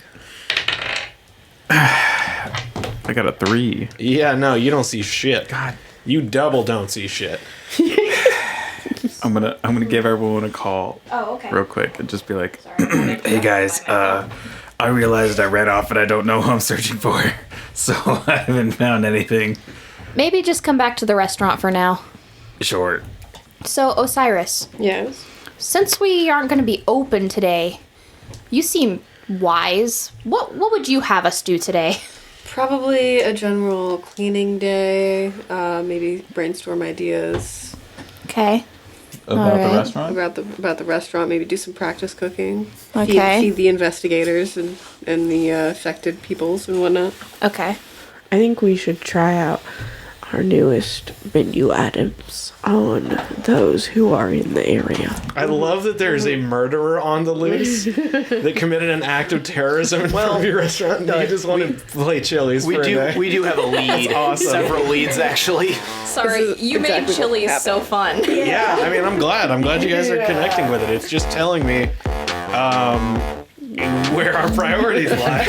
I got a 3. Yeah, no, you don't see shit. God. You double don't see shit. I'm gonna give everyone a call. Oh, okay. Real quick and just be like, hey guys, I realized I ran off and I don't know who I'm searching for, so I haven't found anything. Maybe just come back to the restaurant for now. Sure. So, Osiris, Yes. since we aren't going to be open today, you seem wise. What would you have us do today? Probably a general cleaning day. Maybe brainstorm ideas Okay. About Alright. the restaurant? about the restaurant. Maybe do some practice cooking. Okay. Feed the investigators and the affected peoples and whatnot. Okay. I think we should try out our newest menu items on those who are in the area. I love that there's a murderer on the loose that committed an act of terrorism in front of your restaurant. And you just want to play Chili's for a day. We do have a lead. awesome. Several leads actually. Sorry, you exactly made what chili happened. so fun. Yeah, I mean, I'm glad. I'm glad you guys are connecting with it. It's just telling me where our priorities lie.